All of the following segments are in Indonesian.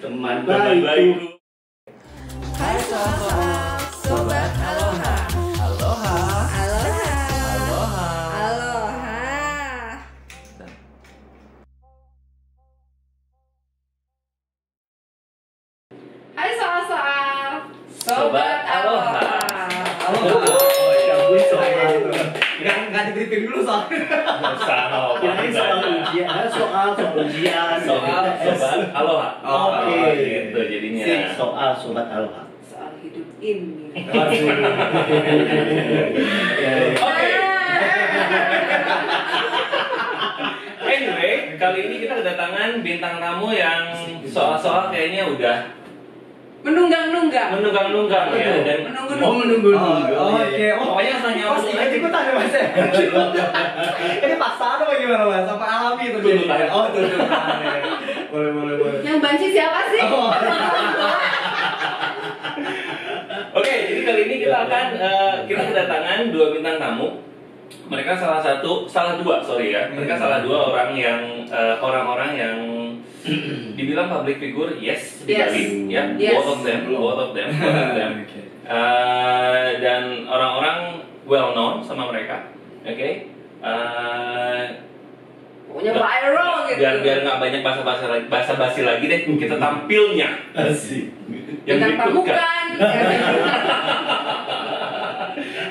Teman baikku. Hai sobat Aloha. Aloha. Aloha. Aloha. Aloha. Hai sobat Aloha. Nggak di-briefing dulu soalnya. Ini soal ujian, soal sobat Aloha. Oke. Gitu jadinya. Soal sobat Aloha. Soal hidup ini. Oke. Anyway, kali ini kita kedatangan bintang tamu yang soal-soal kayaknya udah Menunggang-nunggang ya dan Menunggu-nunggu. Oke. pokoknya hanya ikutan ya Mas ya? Ini paksaan apa gimana Mas? Apa alami itu jadi? Tuntutan. Oh, tuntutan. Boleh. Yang banci siapa sih? Oke, jadi kali ini kita akan kita kedatangan dua bintang tamu. Mereka salah dua orang yang dibilang public figure, yes, di Yes. Bali, ya, Yes. both of them. Dan orang-orang well known sama mereka, oke. Pokoknya viral gitu. Biar nggak banyak basa-basi lagi deh, kita tampilnya. Asik. Yang Dengan berikut pamukan.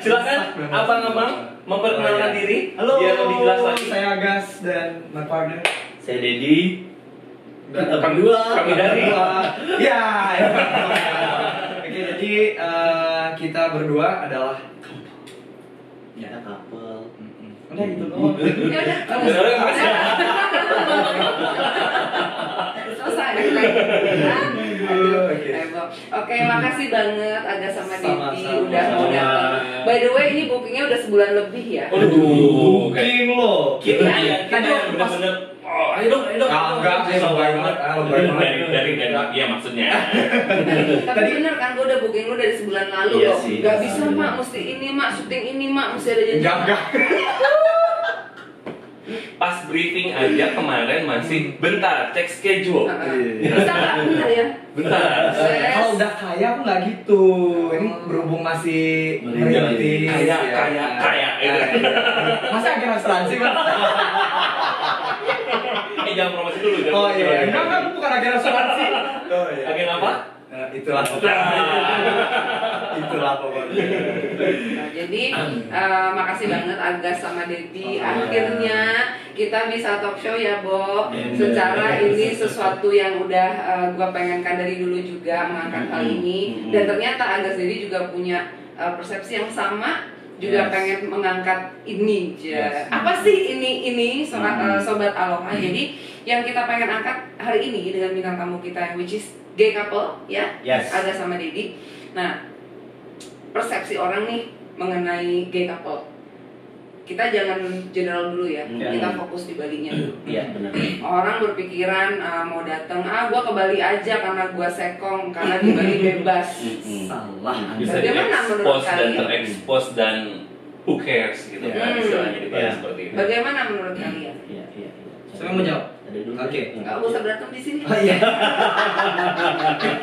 Silakan abang-abang memperkenalkan diri. Halo. Biar lebih jelas lagi. Saya Agas dan my partner. Saya Dedi. Kita Kami dari Ya. Oke, jadi kita berdua adalah Kita couple. udah gitu doang. Ya udah. Selesai. Oke, makasih banget Aga sama Dedi Sama-sama. udah mau datang. By the way, ini bookingnya udah sebulan lebih ya. Aduh, Booking lo. kita yang bener-bener. Oh, ayo dong. Enggak, saya lebay banget. Dari ya maksudnya. Tapi bener kan, gue udah booking lu dari sebulan lalu Iya loh. sih, Gak iya. bisa mak, mesti ini mak, syuting ini mak, mesti ada janji. Enggak. Pas briefing aja kemarin masih bentar cek schedule. Bisa nggak? Bentar ya. Bentar. Kalau udah kaya aku nggak gitu. Ini berhubung masih merintis. Kaya. Masa agen asuransi Mas? Jangan promosi dulu. Oh iya, enggak, aku bukan agen asuransi. Oh iya. Agen apa? Itulah pokoknya. Nah, jadi makasih banget Agas sama Dedi. Akhirnya kita bisa talk show ya, Bo. Secara ini sesuatu yang udah gue pengenkan dari dulu juga mengangkat hal ini. Dan ternyata Agas Dedi juga punya persepsi yang sama. Juga pengen mengangkat ini. Apa sih ini sobat Aloha? Jadi yang kita pengen angkat hari ini dengan bintang tamu kita, which is gay couple, ya, Aga sama Dedi. Nah, persepsi orang nih mengenai gay couple. Kita jangan general dulu ya, kita fokus di Balinya dulu. Iya, benar. Orang berpikiran mau datang, gua ke Bali aja karena gua sekong, karena di Bali bebas. Salah. Bisa Bagaimana menurut diekspos dan kalian? terekspos dan who cares gitu kan istilahnya di Bali seperti itu. Bagaimana menurut kalian? Iya. Saya mau jawab. Ada dulu. Oke. Nggak usah berantem di sini. Oh iya.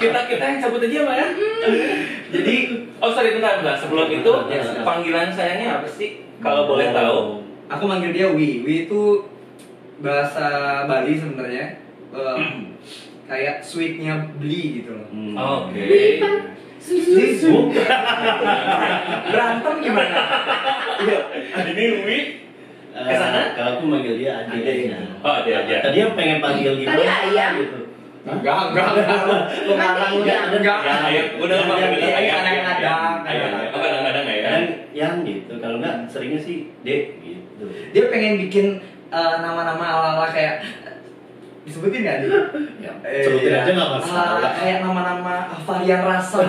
kita yang cabut aja Mbak ya. Jadi, sorry bentar. Sebelum itu panggilan sayangnya apa sih? Kalau boleh tahu. Aku manggil dia Wi. Wi itu bahasa Bali sebenarnya. Kayak sweetnya beli gitu loh. Oke. Susu. Berantem gimana? Ini Wi. Kesana? Kalau aku manggil dia Ade aja. Oh, Ade aja. Tadi yang pengen panggil gimana? Tadi ayam. Gitu. Enggak. Lu ngarang Enggak. enggak. Ya, udah lama Iya, kadang-kadang ya. Yang gitu. Kalau enggak seringnya sih Dek gitu. Dia pengen bikin nama-nama ala-ala kayak disebutin nggak nih? Ya, sebutin aja nggak masalah. Kayak nama-nama varian rasa.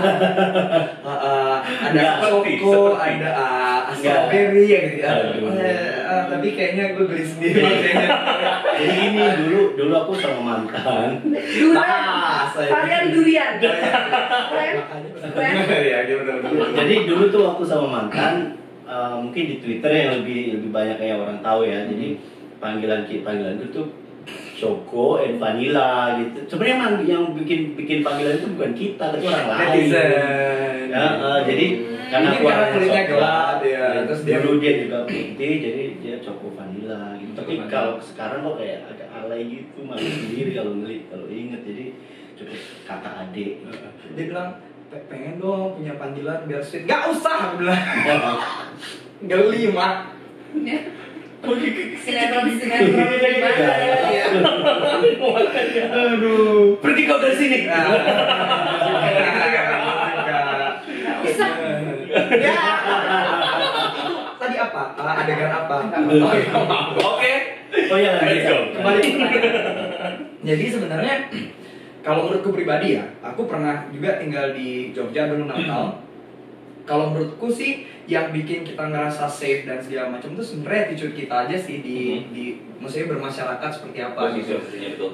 Ada Nggak, Choco, seperti. ada strawberry ya gitu. Aduh. Tapi kayaknya gue beli sendiri kayaknya. Jadi ini dulu aku sama mantan. Durian. Varian durian. Keren. Iya, dia benar. Jadi dulu tuh aku sama mantan, mungkin di Twitter yang lebih banyak kayak orang tahu ya. Jadi panggilan itu tuh Choco and vanilla gitu. Sebenarnya yang bikin panggilan itu bukan kita, tapi orang lain. Netizen. Jadi karena Mungkin karena kulitnya gelap ya, terus dia dulu dia juga putih, jadi dia Choco vanilla gitu. Tapi vanilla. kalau sekarang kok kayak agak alay gitu, malu sendiri kalau inget. Jadi cukup kakak adik. Dia bilang, pengen dong punya panggilan biar sweet. Gak usah, aku bilang. Geli, Mak. Sinetron gimana ya? Aduh. Pergi kau dari sini. Nggak usah. Ya. Tadi apa? Adegan apa? Oke. Oh ya, Let's go. Kembali. Jadi sebenarnya kalau menurutku pribadi ya, aku pernah juga tinggal di Jogja dulu 6 tahun. Kalau menurutku sih yang bikin kita ngerasa safe dan segala macam itu sebenarnya attitude kita aja sih di maksudnya bermasyarakat seperti apa gitu.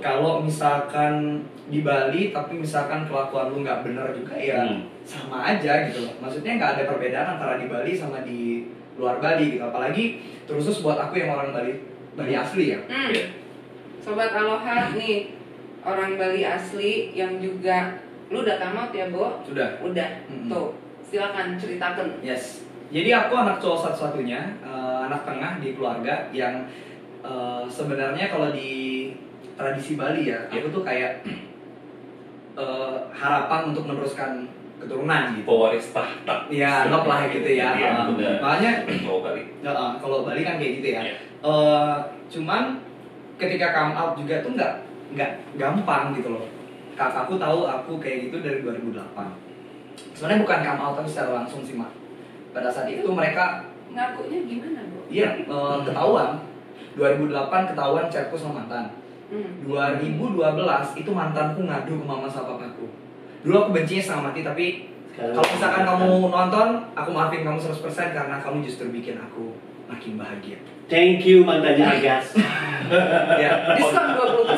Kalau misalkan di Bali tapi misalkan kelakuan lu nggak bener juga ya sama aja gitu loh. Maksudnya nggak ada perbedaan antara di Bali sama di luar Bali gitu. Apalagi terus buat aku yang orang Bali asli ya. Sobat Aloha nih, orang Bali asli yang juga lu udah tamat ya, Bo? Sudah. Udah. Tuh, silakan ceritakan. Yes. Jadi aku anak cowok satu-satunya, anak tengah di keluarga yang sebenarnya kalau di tradisi Bali ya, aku tuh kayak harapan untuk meneruskan keturunan gitu. Pewaris tahta. Iya, anggap lah gitu ya. Iya, Makanya kali. kalau Bali kan kayak gitu ya. Iya. Cuman ketika come out juga tuh nggak gampang gitu loh. Kakakku tahu aku kayak gitu dari 2008. Sebenarnya bukan come out tapi secara langsung sih, Mak. Pada saat itu mereka Ngakunya gimana, Bu? iya ketahuan. 2008 ketahuan chatku sama mantan. 2012 itu mantanku ngadu ke mama sama papaku. Dulu aku bencinya sama mati, tapi kalau misalkan kamu nonton, aku maafin kamu 100% karena kamu justru bikin aku makin bahagia. Thank you mantannya Agas. Ya. Diskon 20%.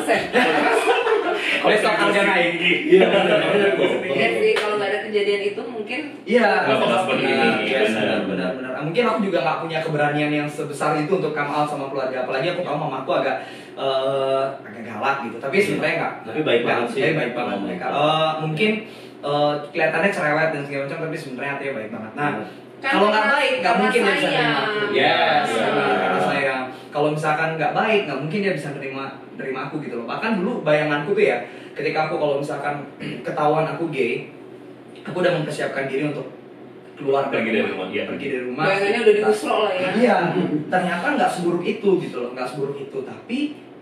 Besok harga naik. Iya. Iya sih, kalau nggak ada kejadian itu mungkin Iya. Nggak bakal seperti ini. Yes, benar. Mungkin aku juga nggak punya keberanian yang sebesar itu untuk come out sama keluarga. Apalagi aku tahu mamaku agak galak gitu. Tapi sebenarnya nggak. Tapi baik banget sih. Baik banget mereka. Mungkin kelihatannya cerewet dan segala macam, tapi sebenarnya hatinya baik banget. Nah, kalau nggak baik, nggak mungkin dia bisa nerima aku. Yes. Karena sayang. Kalau misalkan nggak baik, nggak mungkin dia bisa nerima aku gitu loh. Bahkan dulu bayanganku tuh ya, ketika aku kalau misalkan ketahuan aku gay, aku udah mempersiapkan diri untuk keluar Pergi dari rumah. Iya. Pergi dari rumah. bayangannya udah diusro lah ya. Iya, ternyata nggak seburuk itu gitu loh, nggak seburuk itu. Tapi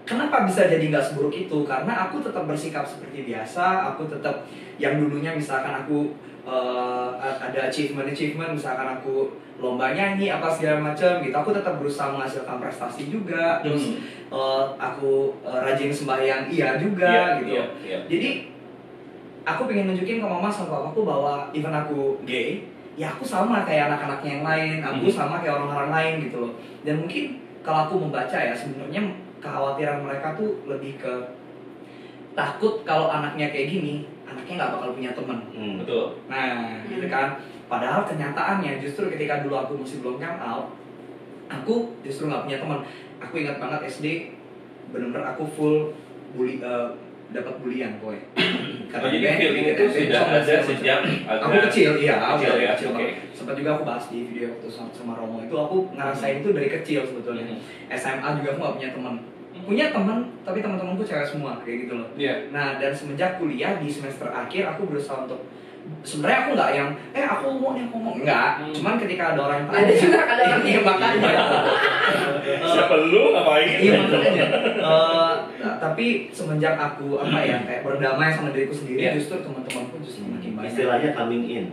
kenapa bisa jadi nggak seburuk itu? Karena aku tetap bersikap seperti biasa. Aku tetap yang dulunya misalkan aku ada achievement, misalkan aku lomba nyanyi apa segala macam gitu, aku tetap berusaha menghasilkan prestasi juga. Terus aku rajin sembahyang juga gitu. Iya. Jadi aku pengen nunjukin ke mama sama papaku bahwa even aku gay, ya aku sama kayak anak-anaknya yang lain, aku sama kayak orang-orang lain gitu loh. Dan mungkin kalau aku membaca ya, sebenarnya kekhawatiran mereka tuh lebih ke takut kalau anaknya kayak gini, anaknya nggak bakal punya teman. Betul. Nah, gitu kan. Padahal kenyataannya justru ketika dulu aku masih belum come out, aku justru nggak punya teman. Aku ingat banget SD, bener-bener aku full bully, dapat bulian boy. Jadi feeling itu sudah ada sejak aku kecil, iya, kecil ya. kecil. Oke. Sempat juga aku bahas di video waktu sama Romo itu, aku ngerasain itu dari kecil sebetulnya. SMA juga aku nggak punya teman. Punya teman, tapi teman-temanku cewek semua kayak gitu loh. Iya. Nah, dan semenjak kuliah di semester akhir aku berusaha untuk sebenarnya aku nggak yang aku mau nih ngomong enggak. Cuman ketika ada orang yang Ada juga ada orang iya makanya. Siapa lu ngapain? Iya makanya. Tapi semenjak aku kayak berdamai sama diriku sendiri, justru teman-temanku justru makin banyak. Istilahnya coming in.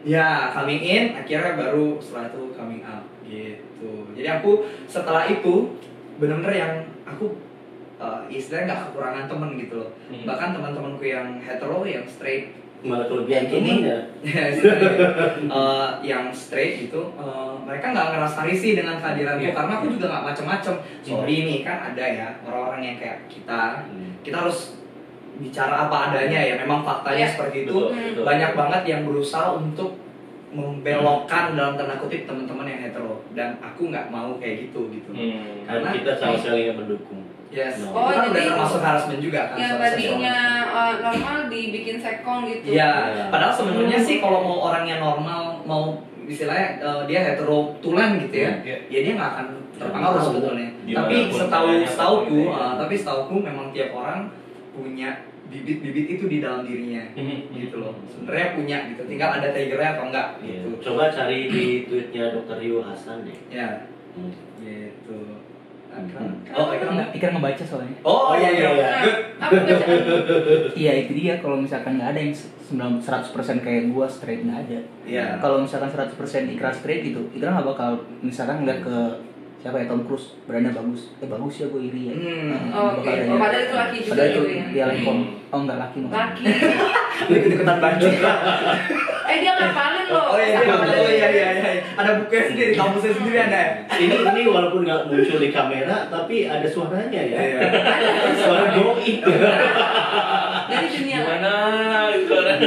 Ya, coming in, akhirnya baru setelah itu coming out gitu. Jadi aku setelah itu benar-benar yang aku istilahnya nggak kekurangan temen gitu loh. Bahkan teman-temanku yang hetero, yang straight, Malah kelebihan ini temennya. yang straight gitu, mereka nggak ngerasa risih dengan kehadiranku karena aku juga nggak macem-macem. Sorry nih, kan ada ya orang-orang yang kayak kita harus bicara apa adanya ya. Memang faktanya seperti itu. Betul. Banyak banget yang berusaha untuk membelokkan dalam tanda kutip teman-teman yang hetero, dan aku nggak mau kayak gitu. Karena kita sama sekali nggak mendukung. Yes. No. Oh, Itu kan udah jadi termasuk harassment juga kan. yang soal tadinya seksual. normal dibikin sekong gitu. Iya, Iya. padahal sebenarnya sih kalau mau orangnya normal, mau istilahnya dia hetero tulen gitu ya, Iya. ya dia nggak akan terpengaruh sebetulnya. Dimanapun Tapi caranya, setauku, gitu ya. tapi setauku memang tiap orang punya bibit-bibit itu di dalam dirinya, gitu loh. Sebenarnya punya gitu, tinggal ada triggernya atau enggak Iya. gitu. Coba cari di tweetnya Dr. Rio Hasan deh. Ya, Hmm. gitu. Oh, Ikan ngebaca soalnya. Oh iya iya. iya. Good. Apa bacaan? Iya itu dia, kalau misalkan nggak ada yang 100% kayak gua straight, nggak ada. Iya. Kalau misalkan 100% Ikra straight gitu, Ikra nggak bakal misalkan ngeliat ke siapa ya, Tom Cruise, brandnya bagus, bagus ya gue iri ya. Oh, oke. Bakal ada Oh, yang- padahal itu laki juga padahal itu gitu ya. dia lekong. Oh enggak laki maksudnya. Laki. Ikut-ikutan banjir. Dia ngapalin loh. Oh iya, sama oh iya iya iya. Ada bukunya sendiri, kamusnya sendiri ada ya. Ini walaupun nggak muncul di kamera, tapi ada suaranya ya. Iya. Suara doi. Dari dunia lain. Gimana itu orang?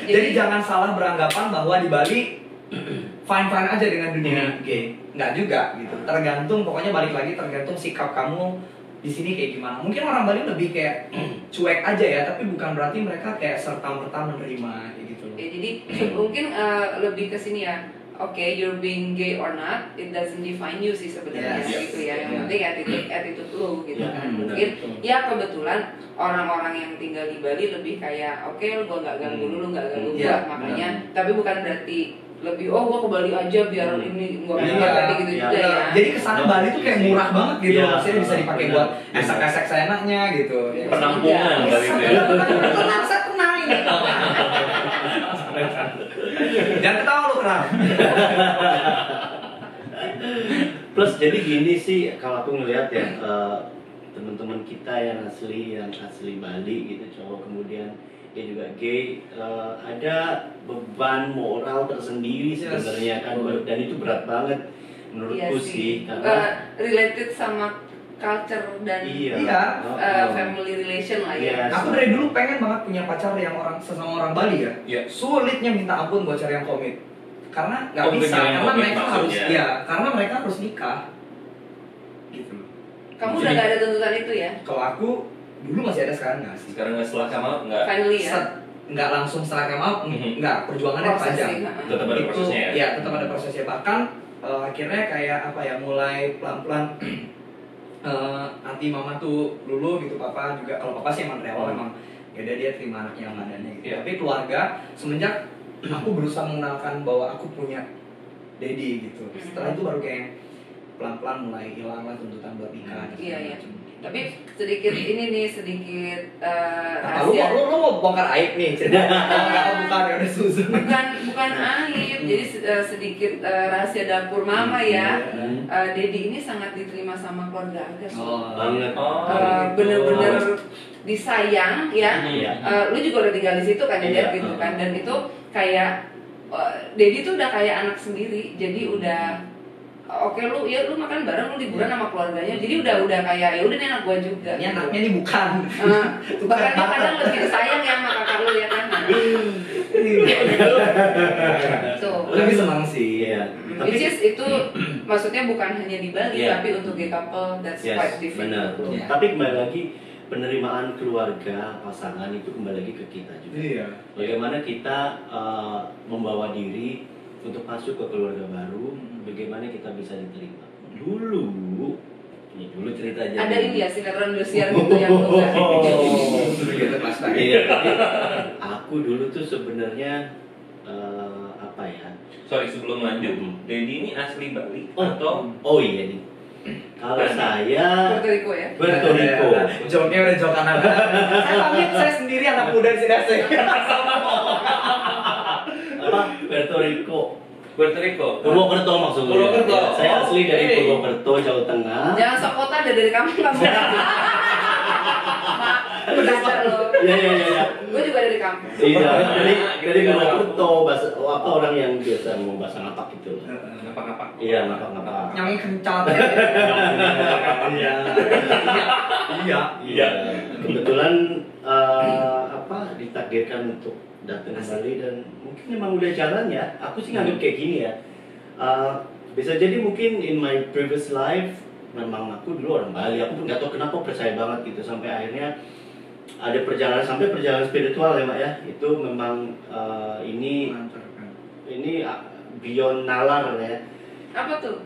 Jadi jangan salah beranggapan bahwa di Bali fine-fine aja dengan dunia gay. Nggak juga gitu. Tergantung, pokoknya balik lagi tergantung sikap kamu di sini kayak gimana. Mungkin orang Bali lebih kayak cuek aja ya, tapi bukan berarti mereka kayak serta-merta menerima kayak gitu. Ya, jadi mungkin lebih ke sini ya. Oke, you're being gay or not, it doesn't define you sih sebenarnya Yes. gitu ya. Yang Yeah. penting attitude lo gitu Yeah, kan. benar. Mungkin ya kebetulan orang-orang yang tinggal di Bali lebih kayak oke, gua nggak ganggu lu nggak ganggu gua, Yeah, makanya. Tapi bukan berarti lebih gua ke Bali aja biar ini gua Iya, berarti gitu iya. juga ya. Jadi kesana Bali tuh kayak murah banget gitu, Iya. maksudnya bisa dipakai Benar. buat esek-esek seenaknya gitu. Ya. Penampungan kali itu ya. Tenang, saya tenang ini. Jangan ketawa lu kenal. Plus jadi gini sih, kalau aku ngelihat ya teman-teman kita yang asli Bali gitu, cowok kemudian dia juga gay, ada beban moral tersendiri Yes. sebenarnya kan, dan itu berat banget menurutku Iya sih, karena related sama culture dan Iya. family relation lah ya. Yes. Aku dari dulu pengen banget punya pacar yang sesama orang Bali ya. Iya. Sulitnya minta ampun buat cari yang komit. Karena nggak Oh, bisa, bukan yang karena komit mereka harus, maksudnya. ya, karena mereka harus nikah. Gitu. Kamu udah gak ada tuntutan itu ya? Kalau aku dulu masih ada, sekarang nggak sih. Sekarang nggak setelah Kamal nggak Finally ya. Nggak langsung setelah kemal, Mhm. nggak, perjuangannya Proses panjang. sih, tetap ada prosesnya ya. Ya, tetap ada prosesnya. Bahkan akhirnya kayak apa ya, mulai pelan-pelan nanti mama tuh lulu gitu, papa juga. Kalau papa sih emang dari awal emang ya dia terima anaknya yang adanya gitu. Iya. Tapi keluarga semenjak aku berusaha mengenalkan bahwa aku punya daddy gitu. Setelah itu baru kayak pelan-pelan mulai hilang lah tuntutan buat nikah. dan Iya, segala iya. macam. Tapi sedikit ini nih, sedikit Apa, lu rahasia. mau bongkar aib nih cerita? Enggak, bukan, ya udah susun. Bukan aib, jadi sedikit rahasia dapur mama ya. Dedi ini sangat diterima sama keluarga Agas. Oh, banget. Oh, Bener-bener disayang ya. Iya. Lu juga udah tinggal di situ kan ya, Iya. gitu kan. Dan itu kayak Dedi tuh udah kayak anak sendiri. Jadi udah oke, lu makan bareng, lu liburan sama keluarganya. Jadi udah kayak ya udah nih anak gua juga. Ini anaknya nih bukan. Bahkan dia kadang lebih sayang ya sama kakak lu ya kan. Tuh. Lebih senang sih. Iya. Which is itu maksudnya bukan hanya di Bali, Iya. tapi untuk gay couple that's Yes, quite different. benar. Iya. Tapi kembali lagi, penerimaan keluarga pasangan itu kembali lagi ke kita juga. Iya. Bagaimana kita membawa diri untuk masuk ke keluarga baru, bagaimana kita bisa diterima. Dulu cerita aja. Ada ini ya sinetron Indosiar gitu yang lu nggak- Gitu pasti. Iya, jadi aku dulu tuh sebenarnya apa ya? Sorry sebelum lanjut, Dedi ini asli Bali Oh, atau oh iya nih. Kalau saya Puerto Rico ya. Puerto Rico. Joknya udah jok anak. Saya pamit, saya sendiri anak muda di sini asik. Apa? Puerto Rico. Puerto Rico? Purwokerto maksudnya. Purwokerto. Ya, saya asli dari Hey. Purwokerto, Jawa Tengah. Jangan sok kota ada dari kamu kamu. Bercanda loh. Iya. Gue juga dari kampung. Iya, dari Gitu. Purwokerto, bahasa apa orang yang biasa ngomong bahasa ngapak gitu lah. Ngapa-ngapa? Iya, ngapak-ngapak. Yang kencang. Iya. Iya. Iya. Kebetulan ditakdirkan untuk datang ke Bali dan mungkin memang udah jalan ya. Aku sih nganggap kayak gini ya. Bisa jadi mungkin in my previous life memang aku dulu orang Bali, aku nggak tahu kenapa percaya banget gitu sampai akhirnya ada perjalanan spiritual ya Mak ya, itu memang ini beyond nalar ya. Apa tuh?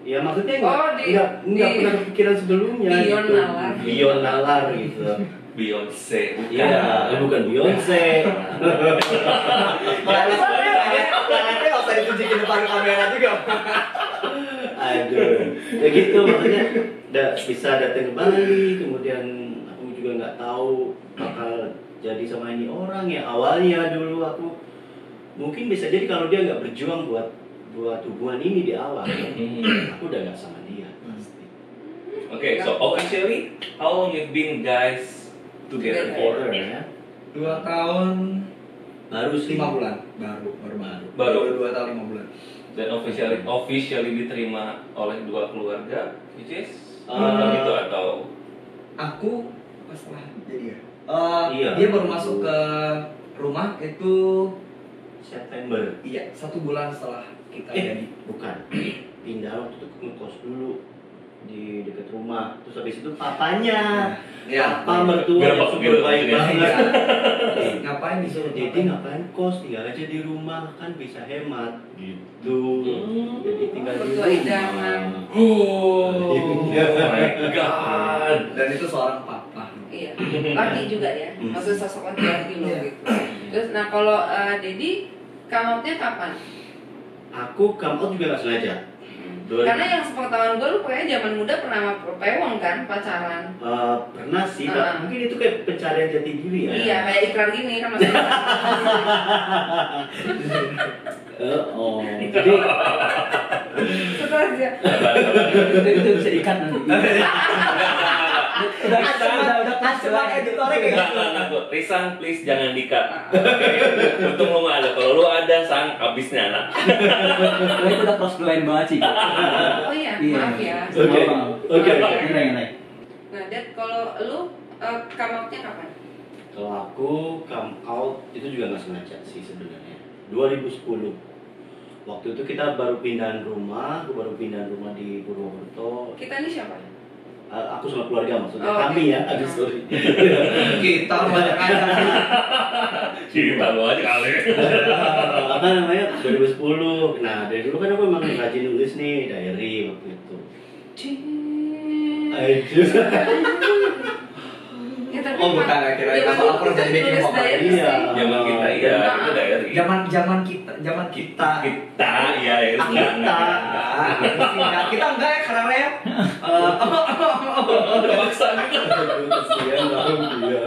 Ya maksudnya di- nggak pernah kepikiran sebelumnya. Beyond gitu. nalar. Beyond nalar gitu. Beyonce, bukan. Iya, bukan Beyonce. Tangannya nggak usah ditunjukin depan kamera juga. Aduh, ya gitu maksudnya bisa datang ke Bali, kemudian aku juga nggak tahu bakal jadi sama ini orang ya. Awalnya dulu aku mungkin bisa jadi kalau dia nggak berjuang buat hubungan ini di awal, aku udah nggak sama dia pasti. Okay, so officially, how long you've been guys together for? Ya. 2 tahun Baru sih 5 bulan. Baru 2 tahun 5 bulan. Dan officially diterima oleh dua keluarga, which is gitu atau Aku pas setelah jadi ya. Iya. Dia baru masuk ke rumah itu September. iya 1 bulan setelah kita jadi. Bukan, pindah waktu itu ngekos dulu di dekat rumah. Terus habis itu papanya, Ya. papa mertua Berapa yang super baik gitu. banget. Ngapain disuruh Jadi ngapain kos, tinggal aja di rumah kan bisa hemat gitu. Jadi tinggal di Mertua idaman. rumah. oh Iya. my god. Dan itu seorang papa. Iya, laki juga ya, maksud sosok laki-laki loh Iya. gitu. Terus, nah kalau Dedi, come out-nya kapan? Aku come out juga nggak sengaja. Karena yang sepengetahuan gue, lu kayaknya zaman muda pernah sama Pewong kan, pacaran. Pernah sih, mungkin itu kayak pencarian jati diri ya. Iya, kayak ikrar gini kan maksudnya. Jadi Setelah dia, Itu bisa ikan nanti. Udah Cuma editornya kayak gitu. Enggak, Risan please jangan di-cut. Oke? Untung lu nggak ada. Kalau lu ada, sang abisnya anak. Itu udah cross the line banget sih. oh iya, Iya. maaf ya. Oke. Naik. Nah, Dad, kalau lu come out-nya kapan? Kalau aku come out itu juga nggak sengaja sih sebenarnya. 2010. Waktu itu kita baru pindahan rumah, aku baru pindahan rumah di Purwokerto. Kita ini siapa? Aku sama keluarga maksudnya, Oh, kami oke. ya, aduh sorry. Kita banyak aja. Kita lu aja kali. Apa namanya, 2010. Nah dari dulu kan aku emang rajin nulis nih, diary waktu itu. Aduh. Ya, tapi Oh, bukan, kirain zaman apa, dulu aku pernah kita jadi bikin nulis pemain. diary Iya. sih. Zaman kita iya, itu diary. Zaman kita. Kita ya itu Kita enggak ya karena ya. maksa gitu. Kasihan banget dia.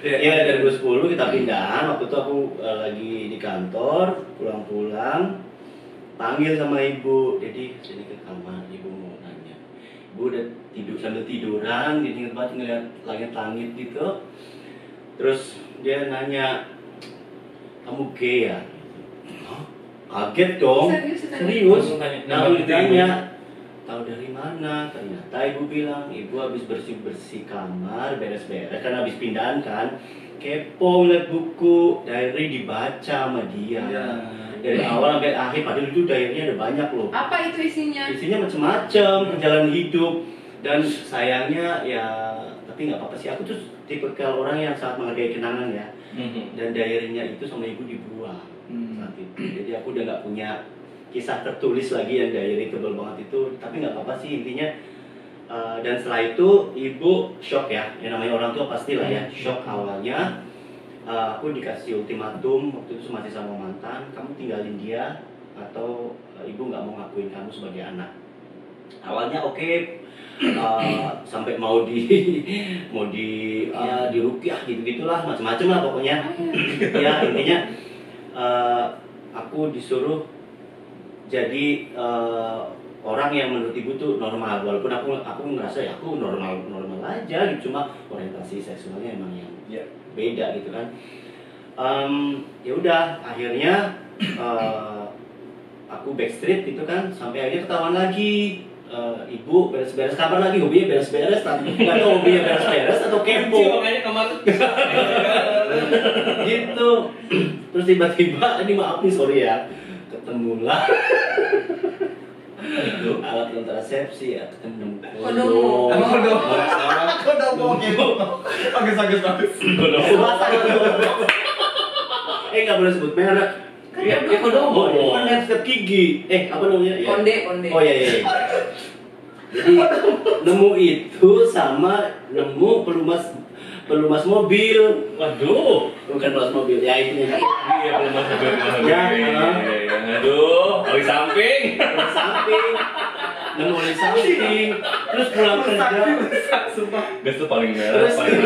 Iya dari 2010 kita pindahan. Waktu itu aku lagi di kantor, pulang-pulang panggil sama ibu, jadi sini ke kamar, ibu mau nanya. Ibu udah sambil tiduran, dia inget banget ngeliat langit-langit gitu. Terus dia nanya, kamu gay ya? Hah? Kaget dong. Serius? Lalu ditanya, tahu dari mana? Ternyata ibu bilang, ibu habis bersih-bersih kamar, beres-beres kan habis pindahan kan. Kepo ngeliat buku, diary dibaca sama dia. Iya. Dari awal sampai akhir, padahal itu diary-nya ada banyak loh. Apa itu isinya? Isinya macam-macam, perjalanan hidup. Dan sayangnya ya, tapi nggak apa-apa sih. Aku tuh tipe orang yang sangat menghargai kenangan ya. Dan diary-nya itu sama ibu dibuang saat itu. Jadi aku udah nggak punya kisah tertulis lagi yang diary tebal banget itu. Tapi nggak apa-apa sih intinya. Dan setelah itu ibu shock ya. Yang namanya orang tua pastilah ya. Shock awalnya. Aku dikasih ultimatum waktu itu masih sama mantan. Kamu tinggalin dia atau ibu nggak mau ngakuin kamu sebagai anak. Awalnya oke. Sampai mau dirupiah gitu-gitulah macam-macam lah pokoknya. Ya intinya aku disuruh jadi orang yang menurut ibu tuh normal, walaupun aku ngerasa ya aku normal aja gitu, cuma orientasi seksualnya emang yang beda gitu kan. Ya udah akhirnya aku backstreet gitu kan, sampai akhirnya ketahuan lagi. Ibu beres-beres kamar lagi, hobinya beres-beres, tapi nggak tahu hobinya beres-beres atau kepo. Makanya kamar Gitu. Terus tiba-tiba, ini maaf nih sorry ya, ketemulah Itu. Alat kontrasepsi ya, Kondom. Kodok bagus. Nggak boleh sebut merek. Ya kodomo. Kan yang sikat gigi. Apa namanya? Ya. Konde. Oh iya. Jadi nemu itu sama nemu pelumas mobil. Waduh. Bukan pelumas mobil, ya ini. Iya belum masuk. Ya, aduh, oli samping. Samping. Nemu di samping. Terus pulang kerja. Gas tuh paling merah, paling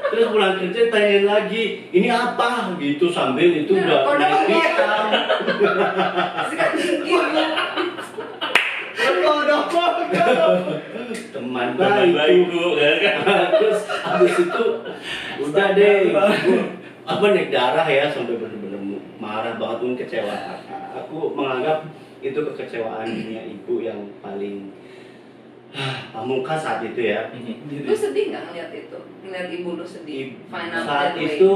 Terus pulang kerja tanyain lagi, ini apa? Gitu sambil itu udah Kodok. naik hitam. Sikat gigi. Teman baik baikku. Bu, kan? Terus habis itu udah deh, naik darah ya sampai bener-bener marah banget pun kecewa. Aku menganggap itu kekecewaannya ibu yang paling pamungkas saat itu ya. Lu sedih nggak ngeliat itu? Ngeliat ibu lu sedih? Final Saat deadweight. itu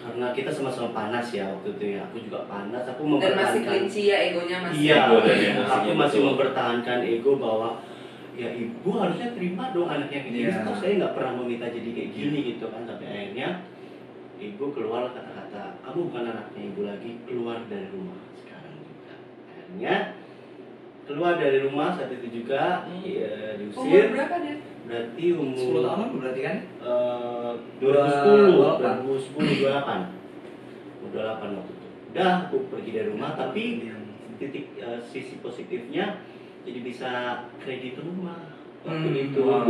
karena kita sama-sama panas ya waktu itu ya. Aku juga panas. Aku Dan masih mempertahankan. kelinci ya, egonya masih. Iya, Ego dan emosinya, aku masih betul. mempertahankan ego bahwa ya ibu harusnya terima dong anaknya kayak gini. Iya. Toh saya nggak pernah meminta jadi kayak gini gitu kan. Sampai akhirnya ibu keluar kata-kata, kamu bukan anaknya ibu lagi, keluar dari rumah sekarang juga. Akhirnya keluar dari rumah saat itu juga, ya, Umur diusir. berapa dia? Berarti umur 10 tahunan berarti kan? 2010, 28 waktu itu. Udah aku pergi dari rumah, tapi titik sisi positifnya jadi bisa kredit rumah waktu itu. Wow.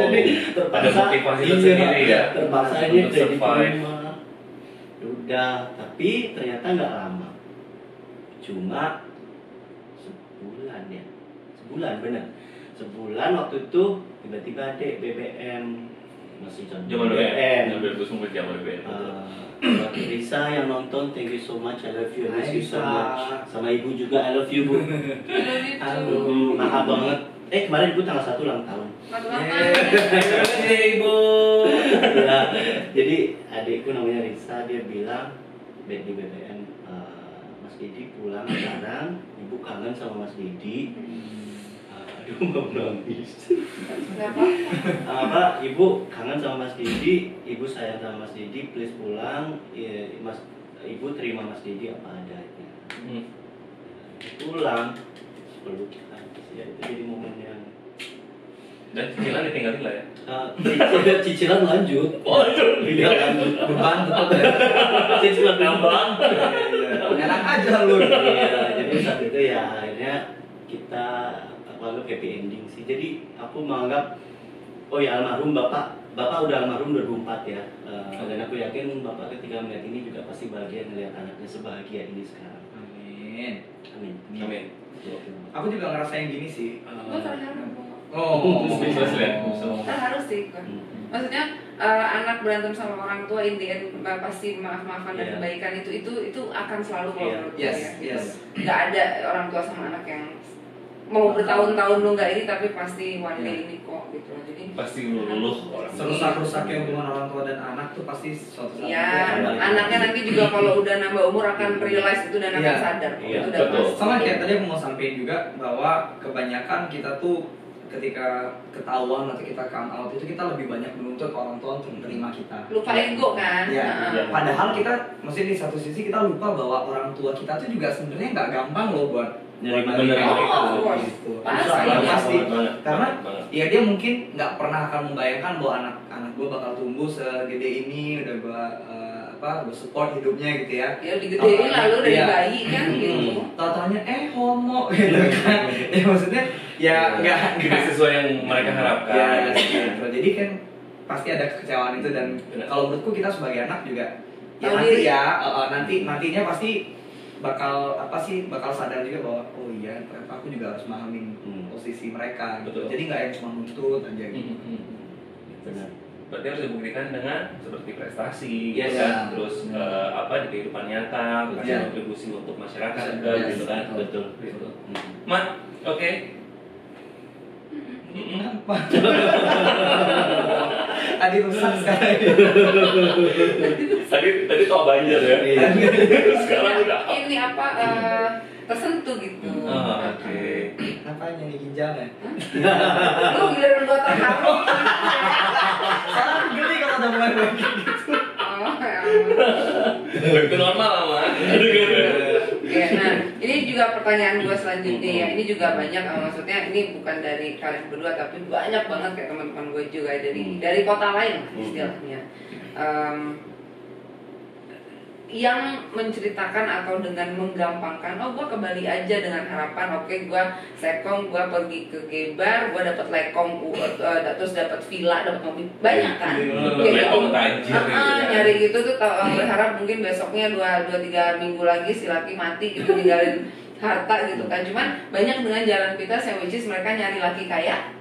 Jadi Ada motivasi tersendiri ya terpaksa aja untuk kredit survive. rumah. Udah, tapi ternyata nggak lama. Cuma sebulan ya, bener. Sebulan waktu itu tiba-tiba dek BBM masih Zaman BBM. 2009 zaman BBM. Buat Risa yang nonton, thank you so much, I love you, I miss you so Hai, much. Risa. Sama ibu juga, I love you bu. Aduh, maaf banget. Kemarin ibu tanggal 1 ulang tahun. Ibu. Ya, jadi adikku namanya Risa, dia bilang di BBM, Mas Didi pulang sekarang, ibu kangen sama Mas Didi. Aduh, mau nangis. Ibu kangen sama Mas Didi, ibu sayang sama Mas Didi, please pulang. Ya, ibu terima Mas Didi apa adanya. Pulang, pelukan. Ya, itu jadi momen yang Dan cicilan ditinggalin lah ya. cicilan lanjut. Oh, lanjut. Iya, lanjut. Beban tetap ya. Cicilan nambah. Enak aja lu. Iya, jadi saat itu ya akhirnya kita anggap happy ending sih. Jadi aku menganggap, oh ya almarhum bapak udah almarhum 2004 ya. Dan aku yakin bapak ketika melihat ini juga pasti bahagia melihat anaknya sebahagia ini sekarang. Amin. Amin. Amin. Aku juga ngerasain gini sih. Gue terharu. Speechless ya. Terharu sih gue. Maksudnya anak berantem sama orang tua in the end pasti maaf-maafan dan Iya. kebaikan itu akan selalu kalau Iya. menurut gue Yes, ya. yes. Nggak ada orang tua sama anak yang mau bertahun-tahun lu nggak ini tapi pasti one day ini kok gitu loh. Jadi Pasti luluh orang. Serusak-rusaknya hubungan orang tua dan anak tuh pasti suatu saat ya akan balik. anaknya nanti juga kalau udah nambah umur akan realize itu dan akan Iya. sadar kok. Iya, Itu udah betul. pasti. Sama kayak tadi aku mau sampaikan juga bahwa kebanyakan kita tuh ketika ketahuan atau kita come out itu kita lebih banyak menuntut orang tua untuk menerima kita. Lupa ego kan. Ya, Nah. padahal kita, maksudnya di satu sisi kita lupa bahwa orang tua kita tuh juga sebenarnya nggak gampang loh buat Nerima menerima kita. kita. Oh, of course. Gitu. Pasti. Pasti. Banget. Karena Banget. ya dia mungkin nggak pernah akan membayangkan bahwa anak gue bakal tumbuh segede ini, udah gue support hidupnya gitu ya. Ya digedein lalu dari Iya. bayi kan gitu. Tau-taunya homo gitu kan. Ya maksudnya ya nggak Tidak sesuai yang mereka harapkan. Ya, gitu. Jadi kan pasti ada kekecewaan itu dan Benar. kalau menurutku kita sebagai anak juga Tahu nanti diri. ya nantinya pasti bakal sadar juga bahwa oh iya ternyata aku juga harus memahami posisi mereka gitu. Betul. Jadi nggak yang cuma nuntut aja gitu. Benar. Berarti harus dibuktikan dengan seperti prestasi, Yes. gitu kan? Terus di kehidupan nyata, Iya. berkontribusi untuk masyarakat, Yes. gitu kan? Betul. Gitu. Mat, oke. Kenapa? Tadi rusak sekarang. Tadi tau banjir ya. Iya. Sekarang udah. Ini apa tersentuh gitu. Oke. Apanya nih ginjalnya? Lu giliran gua terharu. Soalnya aku geli kalau udah mulai kayak gitu. Oh, ya ampun. Itu normal lah, Mas. Oke, nah ini juga pertanyaan gue selanjutnya ya. Ini juga banyak, maksudnya ini bukan dari kalian berdua tapi banyak banget kayak teman-teman gue juga dari kota lain lah istilahnya. Yang menceritakan atau dengan menggampangkan, oh gue ke Bali aja dengan harapan, oke gue sekong, gue pergi ke Gebar, gue dapat lekong, terus dapat villa, dapat mobil, banyak kan? Lekong tajir gitu ya. Nyari gitu tuh, berharap mungkin besoknya 2-3 minggu lagi si laki mati gitu, ninggalin harta gitu kan. Cuman banyak dengan jalan pintas yang which is mereka nyari laki kaya,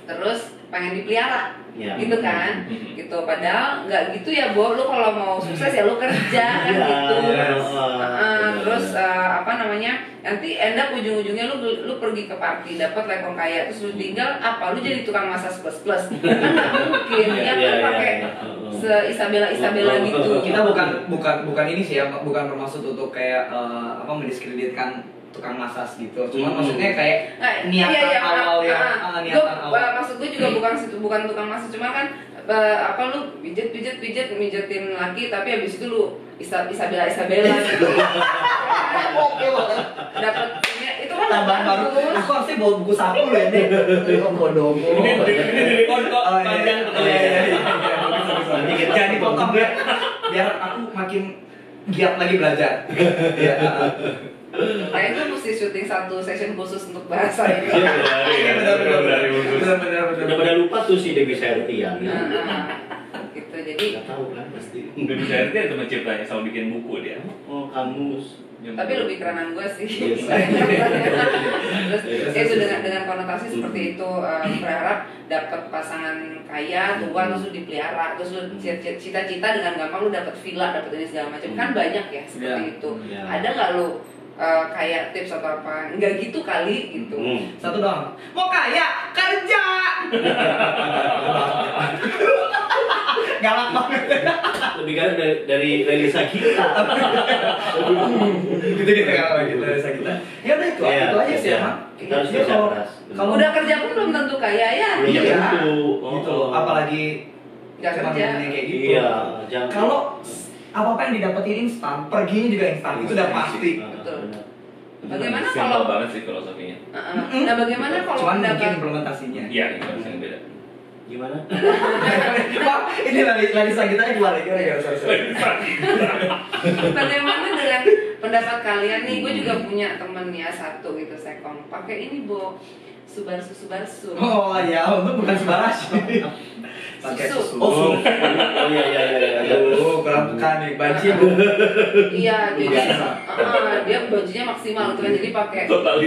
terus pengen dipelihara. Ya. Gitu kan, gitu. Padahal nggak gitu ya, Bo. Lu kalau mau sukses ya lu kerja kan gitu. Terus apa namanya? Nanti end up ujung-ujungnya lu pergi ke party, dapat lekong kaya, terus lu tinggal apa? Lu jadi tukang massage plus. Kan nggak mungkin. Ya kan pakai Isabella gitu. Kita bukan ini sih ya, bukan bermaksud untuk kayak mendiskreditkan tukang massage gitu. Cuma maksudnya kayak niatan awal yang niatan awal. Maksud gue juga bukan tukang massage, cuma kan lu mijetin laki tapi habis itu lu Isabella gitu. Oke banget. Dapat itu kan Tambahan baru. Aku harusnya bawa buku saku loh ini. Kodomo. Ini kok panjang. Nanti kita jadi potong biar aku makin giat lagi belajar. Iya. Kayaknya itu mesti syuting satu session khusus untuk bahasa ini. Iya benar. Udah pada lupa tuh si Dewi Sertian. Gitu, jadi Nggak tahu kan pasti. Dewi Serti itu menciptanya sama bikin buku dia. Oh, kamus. tapi lebih kerenan gue sih. Yes. Terus itu dengan konotasi seperti itu, berharap dapat pasangan kaya, tua, terus lu dipelihara, terus lu cita-cita dengan gampang lu dapat villa, dapat ini segala macam. Kan banyak ya seperti itu. Ada nggak lu kayak tips atau apa? Enggak gitu kali gitu. Satu doang. Mau kaya, kerja. Galak banget. Lebih galak dari Lisa kita. Gitu galak gitu Lisa kita. Ya udah itu aja sih emang. Kita harus kerja keras. Kalau udah kerja pun belum tentu kaya ya. Iya. Gitu. Apalagi nggak kerja. Kayak gitu. Iya. Kalau apa yang didapetin instan, perginya juga instan, itu udah pasti. Betul. Bagaimana Simpel kalau banget sih filosofinya. Nah, bagaimana kalau cuman mungkin mendapat implementasinya. Iya, itu yang beda. Gimana? Wah, ini lagi sakitnya gimana? Sorry. bagaimana dengan pendapat kalian nih? Gue juga punya temen ya satu gitu sekong. Pakai ini Bo, Subarsu. Oh ya, untuk bukan Subarashi. Pakai Susu. susu. Oh iya. Oh, berangkat nih, banci Bu. Iya, jadi Biasa. dia bajunya maksimal gitu kan. Jadi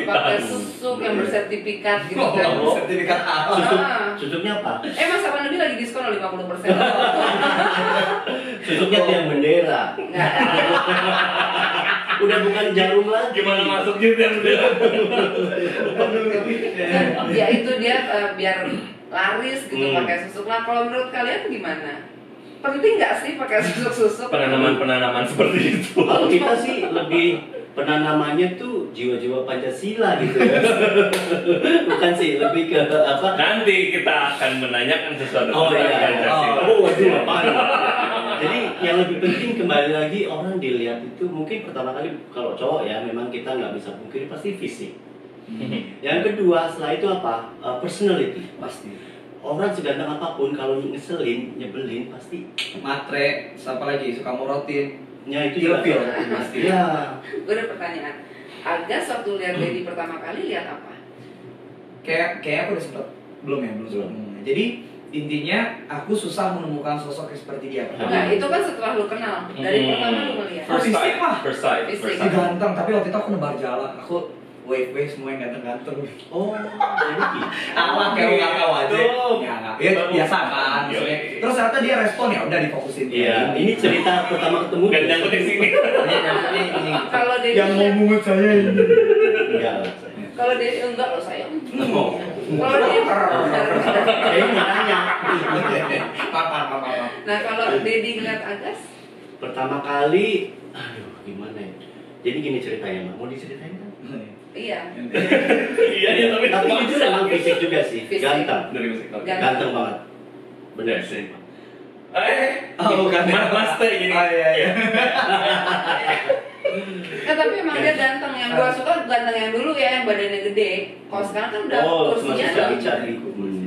pakai susu yang bersertifikat gitu kan. Sertifikat halal. Susuknya apa? Masa pandemi lagi diskon 50%. Susuknya tiang bendera. Enggak. Udah bukan jarum lagi. Gimana masuknya yang beda? Ya itu dia biar laris gitu pakai susuk. Nah, kalau menurut kalian gimana? Penting nggak sih pakai susuk-susuk? Penanaman seperti itu. Kalau kita sih lebih penanamannya tuh jiwa-jiwa Pancasila gitu ya. Bukan sih, lebih ke apa? Nanti kita akan menanyakan sesuatu Iya. Pancasila. Waduh, apaan? Jadi yang lebih penting kembali lagi orang dilihat itu mungkin pertama kali kalau cowok ya memang kita nggak bisa pungkiri pasti fisik. Yang kedua setelah itu apa? Personality pasti. Orang seganteng apapun kalau ngeselin, nyebelin pasti. Matre, siapa lagi suka morotin? Ya itu juga Ilfil. pasti. Ya. Gue ada pertanyaan. Agas waktu lihat Dedi pertama kali lihat apa? Kayak aku udah sempet belum. Jadi intinya aku susah menemukan sosok yang seperti dia. Nah, itu kan setelah lu kenal. Dari pertama lu ngeliat. First sight. Fisik. Dia ganteng, tapi waktu itu aku nebar jalan. Aku wave semua yang ganteng-ganteng. Oh, jadi gitu. Alah kayak nggak tahu aja. Tuh. Ya biasa kan. Maksudnya. Terus ternyata dia respon ya udah difokusin. Iya, ini cerita pertama ketemu. Gak nyangkut di sini. Ini. Kalau Dedi Yang mau mungut saya ini. Enggak lah. kalau Dedi enggak loh sayang. Oh. Kalau dia Kayaknya mau nanya. Maaf. Nah, kalau Dedi ngeliat Agas, Pertama kali, aduh gimana ya? Jadi gini ceritanya, Mak. Mau diceritain kan? Iya. Iya ya tapi Tapi itu emang fisik juga sih, Fisik. ganteng. dari musik. Oke. Ganteng banget. Bener Iya sih. sih. Oh, bukan. Mas teh jadi. Iya. Nah tapi emang dia ganteng, yang gua suka ganteng yang dulu ya, yang badannya gede. Kalau sekarang kan udah kursinya masih cabi-cabi.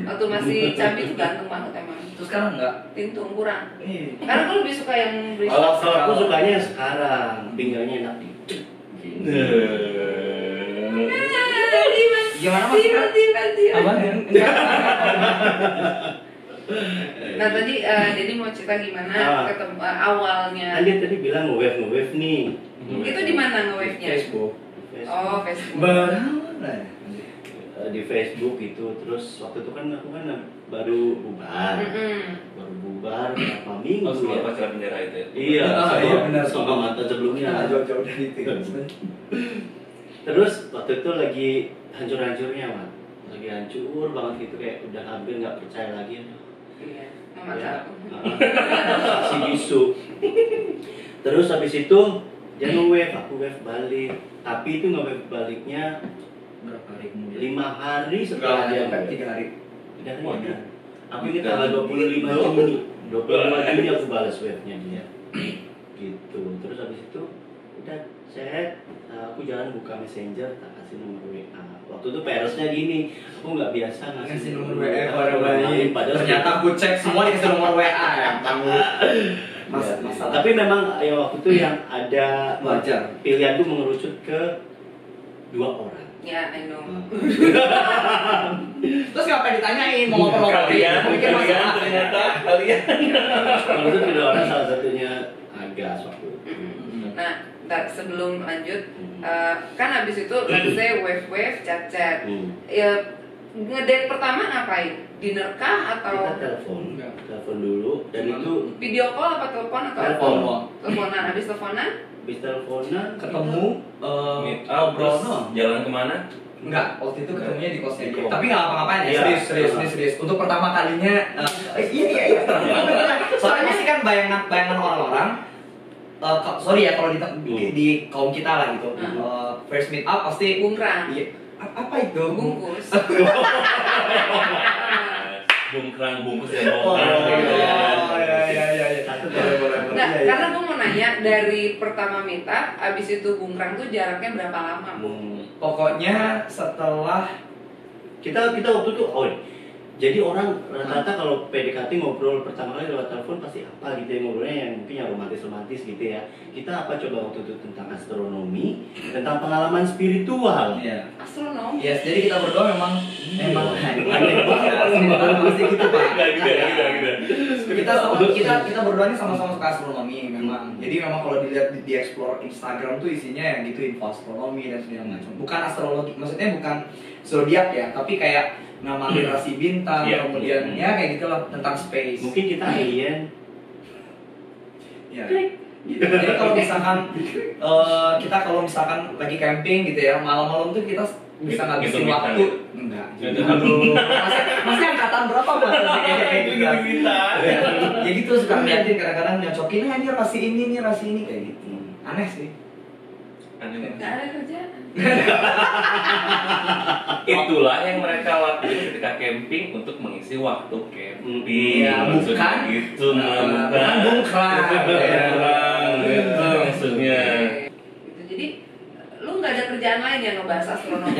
waktu masih cabi tuh ganteng banget emang. Terus sekarang enggak? Tintung kurang. Iya. Karena gua lebih suka yang Kalau British. aku sukanya yang sekarang, pinggangnya enak dikit. Gimana Mas? Apa? Nah tadi jadi mau cerita gimana ketemu awalnya. Kan dia tadi bilang nge-wave nih. Itu di mana nge-wave-nya? Facebook. Oh, Facebook. Mana? Di Facebook itu, terus waktu itu kan aku kan baru bubar. Baru bubar berapa minggu Oh, sebelum ya? pacaran bendera itu ya? Iya, Iya, benar. sama mantan sebelumnya. Jauh-jauh dari itu. Terus waktu itu lagi hancur-hancurnya, Mak. Lagi hancur banget gitu, kayak udah hampir nggak percaya lagi. Iya, mama Ya. aku. Si bisu. Terus habis itu dia nge-wave, aku wave balik. Tapi itu nge-wave baliknya Berapa hari kemudian? 5 hari setelah dia Enggak, nge-wave. 3 hari. Udah ada. Aku ingat tanggal 25 Juni. 25 Juni aku balas wave-nya dia. Gitu. Terus habis itu udah chat, aku jalan buka Messenger, tak kasih nomor WA. Waktu itu peresnya gini, aku nggak biasa Ngasih nomor WA ke orang lain. lain. Padahal Ternyata aku cek semua dikasih nomor WA ya. Ya, Masalah. tapi memang ya waktu itu yang ada Wajar. pilihan tuh mengerucut ke 2 orang. Ya, I know. Terus ngapain ditanyain mau ngobrol Kalian ternyata kalian. Waktu itu 2 orang, salah satunya Agas waktu itu. Nah, ntar sebelum lanjut, kan abis itu let's say wave chat. Ya, ngedate pertama ngapain? Dinner kah atau Kita telepon dulu, dan itu video call apa telepon atau Telepon. teleponan? Abis teleponan? habis teleponan ketemu Meet up, terus ngobrol. jalan kemana? Enggak, waktu itu ketemunya di kosnya Di dia. kos. Tapi nggak apa-apain ya, Iya. serius. Untuk pertama kalinya, iya. Soalnya sih kan bayangan orang-orang. Sorry ya kalau di kaum kita lah gitu. First meet up pasti Bungkrang. Iya. Apa itu? Bungkus. Bungkrang bungkus dan Oh, bongkar. iya. Satu Boleh. Nah, karena gue mau nanya dari pertama meet up, abis itu bungkrang tuh jaraknya berapa lama? Pokoknya setelah kita waktu itu jadi orang rata-rata kalau PDKT ngobrol pertama kali lewat telepon pasti apa gitu ya, ngobrolnya yang mungkin yang romantis gitu ya. Kita apa coba waktu itu tentang astronomi, tentang pengalaman spiritual. Iya. Astronomi. Yes, jadi kita berdua memang aneh banget pasti gitu Pak. Enggak gitu. Kita berdua ini sama-sama suka astronomi memang. Jadi memang kalau dilihat di explore Instagram tuh isinya yang gitu info astronomi dan segala macam. Bukan astrologi, maksudnya bukan zodiak ya, tapi kayak nama rasi bintang, Iya. kemudian ya kayak gitulah tentang space. Mungkin kita alien. Ya. Jadi kalau misalkan lagi camping gitu ya, malam-malam tuh kita bisa ngabisin Gitu, waktu. gitu. Enggak. Gitu. Aduh. Masih angkatan berapa Mas? Kayak gitu. Ya gitu suka ngeliatin kadang-kadang nyocokin, ini rasi ini kayak gitu. Aneh sih. Nggak ada kerjaan. Itulah yang mereka lakukan ketika camping untuk mengisi waktu camping. Iya, bukan. Gitu, Bukan bungkrang. Gitu maksudnya. Gitu. Jadi lu nggak ada kerjaan lain yang ngebahas astronomi?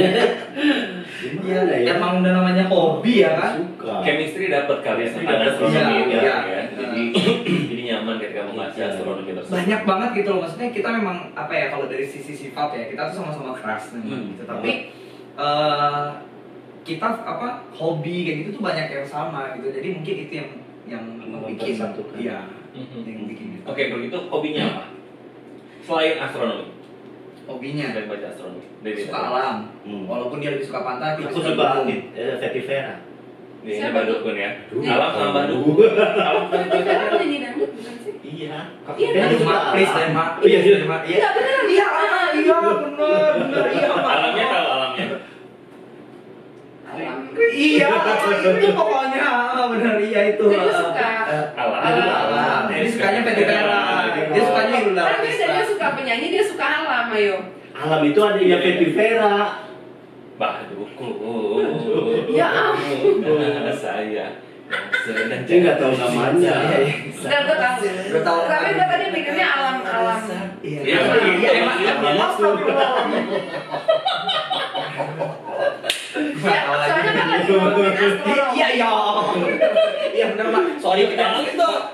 Gimana ya? Emang udah namanya hobi ya kan? Suka. Chemistry dapat kali ya, Chemistry tentang dapat, astronomi iya, ya. iya. Jadi nyaman ketika membahas astronomi tersebut. Banyak banget gitu loh, maksudnya kita memang apa ya, kalau dari sisi sifat ya kita tuh sama-sama keras memang gitu, tapi kita apa hobi kayak gitu tuh banyak yang sama gitu, jadi mungkin itu yang bikin Mempersatukan. iya yang bikin gitu. Oke, kalau gitu hobinya apa? Selain astronomi, Hobinya selain baca astronomi. suka alam, walaupun dia lebih suka pantai, tapi Aku suka Vetivera. Ini Siapa Badukun ya. Duh. Alam sama Badukun. Alam sama Kan nyanyi dangdut bukan sih? Iya. Iya, Dia kan? suka please alam. deh mak, Iya, iya. mak, Iya beneran. iya benar iya mak. Alamnya tahu alamnya. Alam. Iya, itu pokoknya benar iya itu. Jadi suka Alam. Dia sukanya Fetty Vera. Dia sukanya Irula. Kan beda, dia suka penyanyi, dia suka alam, ayo. Alam itu ada yang Fetty Vera. Baduku. Ya ampun. Saya sedang Dia nggak tahu namanya. Enggak, gue tahu. Gue tahu. Tapi gue tadi mikirnya alam-alam. Iya, Iya, iya, emang astagfirullah. Ya, soalnya kan lagi ngomongin astrologi. Iya, iya. Iya benar, Pak. Sorry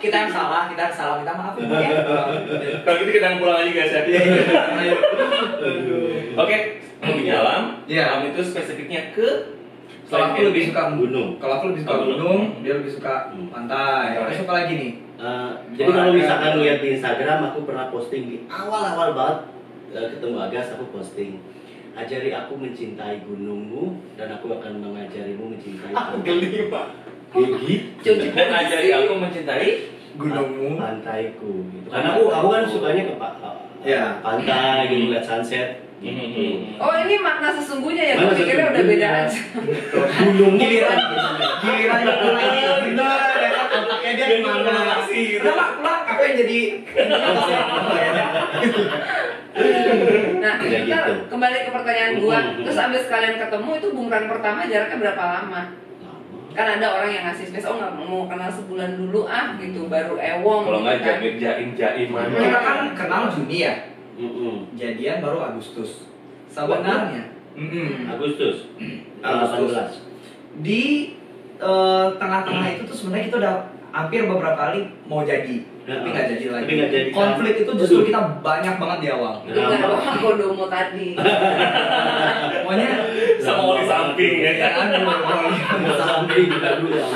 kita yang salah, kita maafin ya. Kalau gitu kita pulang aja guys ya. Oke, hobinya alam. Iya. Alam itu spesifiknya ke Kalau aku lebih suka gunung. Kalau aku lebih suka Oh, gunung. gunung, dia lebih suka pantai. Aku suka lagi nih. Jadi kalau misalkan lihat di Instagram, aku pernah posting di awal-awal banget ketemu Agas, aku posting ajari aku mencintai gunungmu dan aku akan mengajarimu mencintai geli Pak. gitu. Dan ajari aku mencintai Gunungmu. Pantaiku gitu. Karena aku kan sukanya ke Ya. pantai gitu, lihat sunset gitu. Oh, ini makna sesungguhnya ya, gue Mana pikirnya udah beda sesungguhnya? aja. Gunung Giliran benar ya kan otaknya dia di mana sih? Udah Pak, pulang aku yang jadi Nah, Ya, kita gitu. kembali ke pertanyaan gua. Mm-mm. Terus abis kalian ketemu itu bungkuran pertama jaraknya berapa lama? Kan ada orang yang ngasih space, oh nggak mau kenal sebulan dulu gitu, baru ewong. kalau nggak gitu kan. jaim-jaiman. kita kan kenal Juni ya. Mm-mm. Jadian baru Agustus. Sebenarnya Agustus Agustus. 18. Di tengah-tengah itu tuh sebenarnya kita udah hampir beberapa kali mau jadi, tapi nggak jadi lagi. Tapi nggak jadi. Konflik itu justru kita banyak banget di awal. Itu nggak ada bawa kodomo tadi. Pokoknya Sama oli samping ya kan.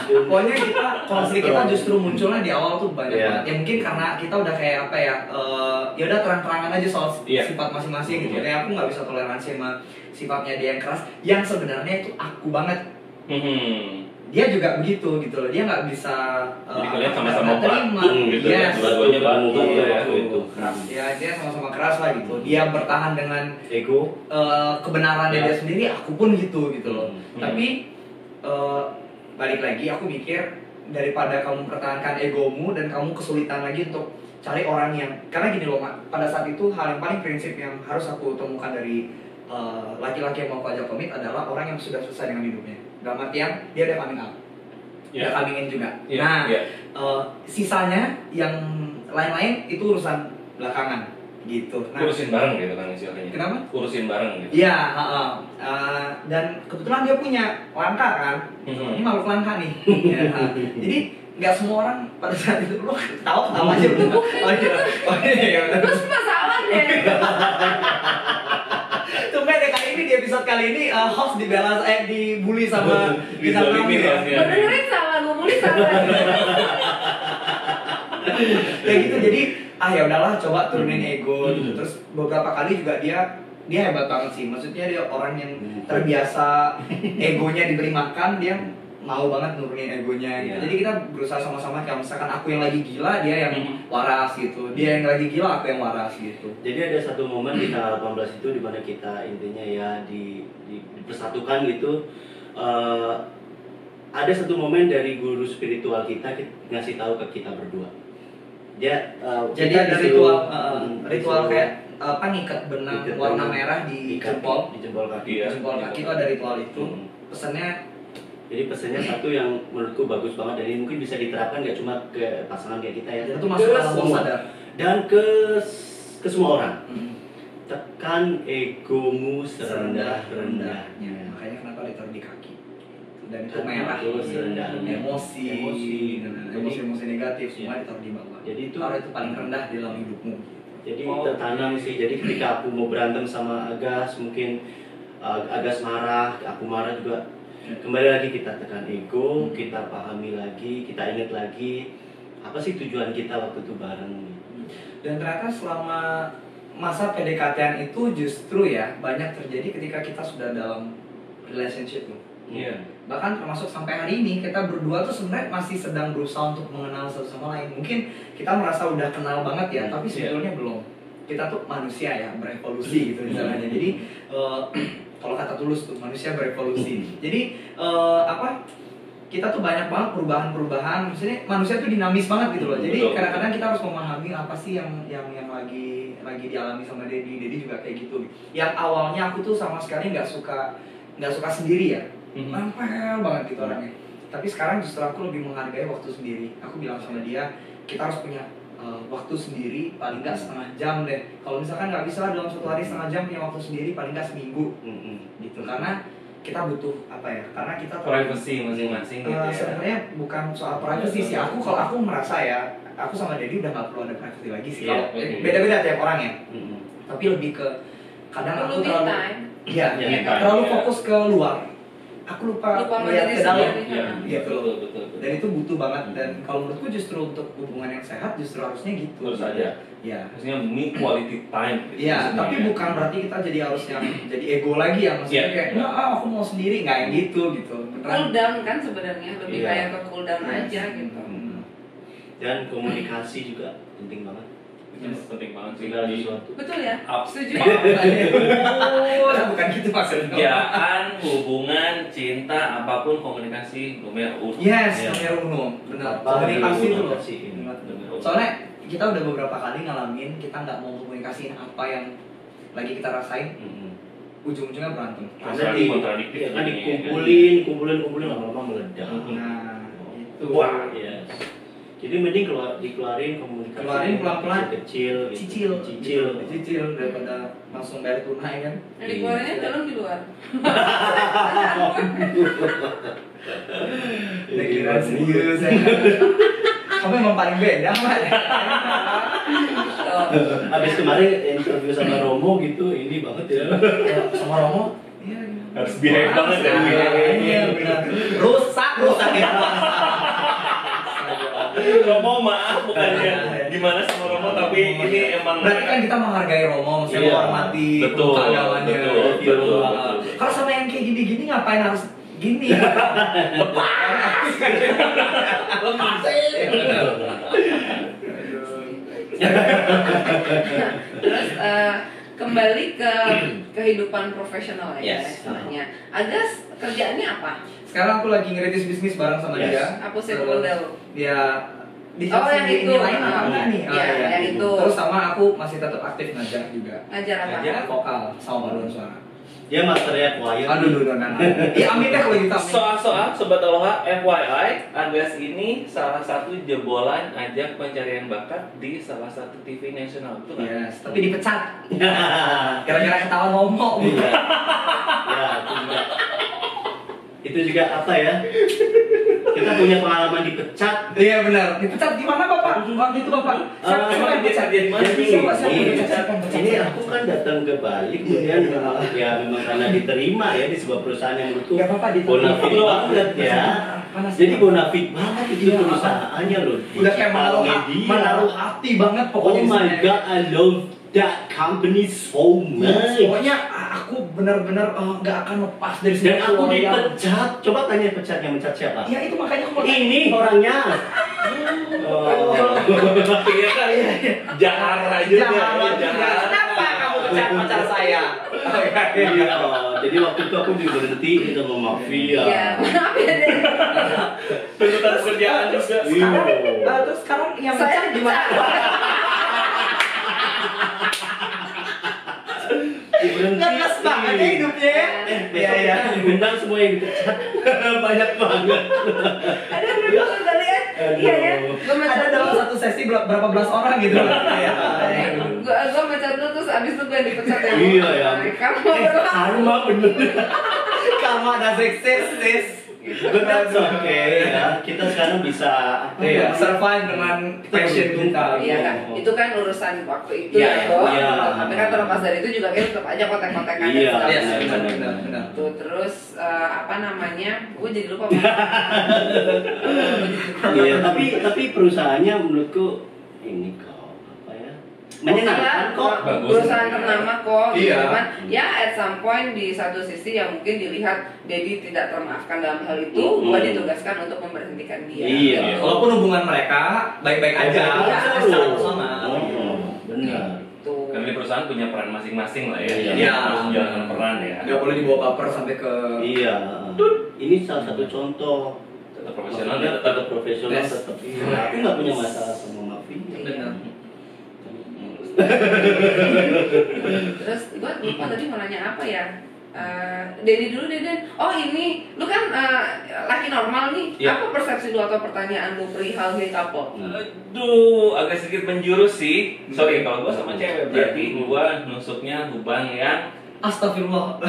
Pokoknya kita konflik kita justru munculnya di awal tuh banyak Iya. banget. Ya mungkin karena kita udah kayak apa ya? Ya udah terang-terangan aja soal Iya. sifat masing-masing gitu. Iya. Kayak aku nggak bisa toleransi sama sifatnya dia yang keras. Yang sebenarnya itu aku banget. Dia juga begitu gitu loh. Dia nggak bisa. Jadi kalian sama-sama nggak terima. batu gitu ya. Yes. Dua-duanya batu Iya, ya. itu. Ya dia sama-sama keras lah gitu. Dia bertahan dengan Ego. kebenarannya Ya. dia sendiri. Aku pun gitu loh. Hmm. Tapi balik lagi aku mikir daripada kamu mempertahankan egomu dan kamu kesulitan lagi untuk cari orang yang, karena gini loh Mak, pada saat itu hal yang paling prinsip yang harus aku temukan dari laki-laki yang mau aku ajak komit adalah orang yang sudah selesai dengan hidupnya. Dalam artian dia udah coming out, Ya. udah coming in juga. Ya, Nah ya. sisanya yang lain-lain itu urusan belakangan gitu. Nah, Urusin bareng gitu kan istilahnya. kenapa? Urusin bareng gitu. Iya, dan kebetulan dia punya langka kan. Ini makhluk langka nih. Ya, jadi nggak semua orang pada saat itu lu tahu aja belum? Oh iya. Terus masalah deh. Tumben deh kali ini di episode kali ini host dibully sama bintang tamu Dizolimin ya. hostnya. Benerin salah, ngomongin salah. Kayak gitu, jadi ya udahlah coba turunin ego gitu. Terus beberapa kali juga dia hebat banget sih. Maksudnya dia orang yang terbiasa egonya diberi makan, dia mau banget nurunin egonya gitu. Iya. Jadi kita berusaha sama-sama, kayak misalkan aku yang lagi gila, dia yang waras gitu. Dia yang lagi gila, aku yang waras gitu. Jadi ada satu momen di tanggal 18 itu di mana kita intinya ya dipersatukan gitu. Ada satu momen dari guru spiritual kita ngasih tahu ke kita berdua. Dia Jadi kita ada disuruh- ritual disuruh kayak apa, ngikat benang ikat warna benang merah di kaki, jempol. di jempol kaki. Iya. Di jempol kaki itu ada ritual itu. Hmm. Pesannya Jadi pesannya satu yang menurutku bagus banget dan ini mungkin bisa diterapkan gak cuma ke pasangan kayak kita ya, itu masuk ke dalam bawah semua. sadar. Dan ke semua orang. Hmm. Tekan egomu serendah-rendahnya. Makanya kenapa ditaruh di kaki. Dan itu Dan merah. itu serendah-rendahnya. Emosi, emosi negatif semua Iya. ditaruh di bawah. Jadi itu Taruh itu paling rendah di dalam hidupmu. jadi Oh, tertanam sih. Jadi ketika aku mau berantem sama Agas, mungkin Agas marah, aku marah juga. Kembali lagi kita tekan ego, kita pahami lagi, kita ingat lagi apa sih tujuan kita waktu itu bareng. Dan ternyata selama masa PDKT-an itu justru ya banyak terjadi ketika kita sudah dalam relationship loh. Iya. Bahkan termasuk sampai hari ini kita berdua tuh sebenarnya masih sedang berusaha untuk mengenal satu sama lain. Mungkin kita merasa udah kenal banget ya, tapi sebetulnya belum. Kita tuh manusia ya, berevolusi gitu misalnya. Jadi kalau kata Tulus tuh manusia berevolusi. Jadi kita tuh banyak banget perubahan-perubahan. Maksudnya manusia tuh dinamis banget gitu loh. Jadi Betul. kadang-kadang kita harus memahami apa sih yang lagi dialami sama Dedi. Dedi juga kayak gitu. Yang awalnya aku tuh sama sekali nggak suka sendiri ya. Nempel banget gitu orangnya. Tapi sekarang justru aku lebih menghargai waktu sendiri. Aku bilang sama dia, kita harus punya waktu sendiri paling nggak setengah jam deh. Kalau misalkan nggak bisa dalam satu hari setengah jam punya waktu sendiri paling nggak seminggu gitu. Karena kita butuh apa ya? Karena kita privacy masing-masing gitu ya. Sebenarnya bukan soal privacy sih. Kalau aku merasa ya, aku sama Dedi udah nggak perlu ada privacy lagi sih. Kalau beda-beda tiap orang ya. Tapi lebih ke kadang aku terlalu terlalu fokus ke luar. Aku lupa melihat ke dalam. Gitu. Betul. Dan itu butuh banget. Dan kalau menurutku justru untuk hubungan yang sehat justru harusnya gitu. Terus aja. Ya. Maksudnya me quality time. Gitu, Iya, tapi bukan berarti kita jadi harus yang jadi ego lagi ya. Maksudnya kayak, aku mau sendiri nggak yang gitu. Cool down kan sebenarnya lebih kayak ke cool down aja gitu. Dan komunikasi juga penting banget. Penting banget sih. Segala sesuatu. Betul ya? Setuju. Bukan gitu maksudnya. Kerjaan, hubungan, cinta, apapun komunikasi nomor uno. Yes, nomor uno. Benar. Komunikasi itu loh. Benar. Soalnya kita udah beberapa kali ngalamin kita nggak mau komunikasiin apa yang lagi kita rasain. Ujung-ujungnya berantem. Karena kontradiktif. kumpulin lama-lama meledak. Nah, itu. Wah, yes. Jadi mending dikeluarin komunikasi. Keluarin pelan-pelan. Cicil daripada langsung bayar tunai kan. Dikeluarinnya dalam di luar. Kira serius ya. Kamu emang paling beda Mat. Habis kemarin interview sama Romo gitu, ini banget ya. Sama Romo. Iya. Harus behave banget ya. Iya benar. Rusak ya. Romo maaf bukannya gimana sama Romo, tapi ini emang berarti kan kita menghargai Romo, maksudnya menghormati agamanya. Betul. Kalau sama yang kayak gini-gini ngapain harus gini? Terus kembali ke kehidupan profesional ya istilahnya. Agas kerjaannya apa? Sekarang aku lagi ngerintis bisnis bareng sama dia. Apa sih model? Dia di yang itu lain apa enggak nih? Yang itu. Terus sama aku masih tetap aktif ngajar juga. Ngajar apa? Ngajar vokal sama paduan suara. Dia masternya choir. Aduh. Iya amin deh kalau gitu. Soal Sobat Aloha, FYI, Agas ini salah satu jebolan ajang pencarian bakat di salah satu TV nasional, betul kan? Yes, tapi dipecat. Gara-gara ketahuan ngomong. Ya, itu juga apa ya? Kita punya pengalaman dipecat. Iya benar. Dipecat di mana Bapak? Waktu itu Bapak. Emang dia kerja di mana sih? Ini aku kan datang ke Bali, kemudian memang karena diterima ya di sebuah perusahaan yang menurutku bonafit banget ya. Jadi bonafit banget itu perusahaannya loh. Udah kayak menaruh hati banget pokoknya. Oh my god, I love that company so much. Pokoknya aku benar-benar nggak akan lepas dari sini. Dan aku dipecat. Coba tanya pecatnya, mencat siapa? Ya itu makanya aku ini orangnya. Iya kan? Jahara juga. Kenapa kamu pecat pacar saya? Jadi waktu itu aku berhenti sama mafia. Iya, maaf ya deh. Tuntutan kerjaan juga. Terus sekarang yang pecat gimana? Ngenes banget ya hidupnya ya. Besok undang semua yang dipecat. Banyak banget. Ada berapa kali ya? Iya ya. Ada dalam satu sesi berapa belas orang gitu. Gue mecat lu terus abis itu gue dipecat ya. Iya ya. Kamu karma bener. Karma ada sukses. Betul, oke ya. Kita sekarang bisa survive dengan passion kita. Iya kan, itu kan urusan waktu itu ya, Bo. Tapi kan terlepas dari itu juga kita tetap aja kontak-kontakan. Iya, benar. Tuh terus apa namanya? Gue jadi lupa. Iya, tapi perusahaannya menurutku ini kok apa ya? Menyenangkan kok. Perusahaan ternama kok. Iya. Cuman ya at some point di satu sisi yang mungkin dilihat Dedi tidak termaafkan dalam hal itu, gue ditugaskan untuk memberhentikan dia. Iya. Walaupun hubungan mereka baik-baik aja. Secara personal. Benar. Tuh. Karena di perusahaan punya peran masing-masing lah ya. Iya. Jadi harus menjalankan peran ya. Nggak boleh dibawa baper sampai ke Iya. Ini salah satu contoh. Tetap profesional, Maksudnya tetap tetap profesional, Yes. tetap. Iya. Aku nggak punya masalah sama Mafi. benar. Terus gue lupa tadi mau nanya apa ya. Dedi dulu Deden. Oh ini, lu kan laki normal nih. Iya. Apa persepsi lu atau pertanyaan lu perihal gay couple? Aduh, agak sedikit menjurus sih. Sorry kalau gua sama cewek berarti gua nusuknya lubang yang Astagfirullah.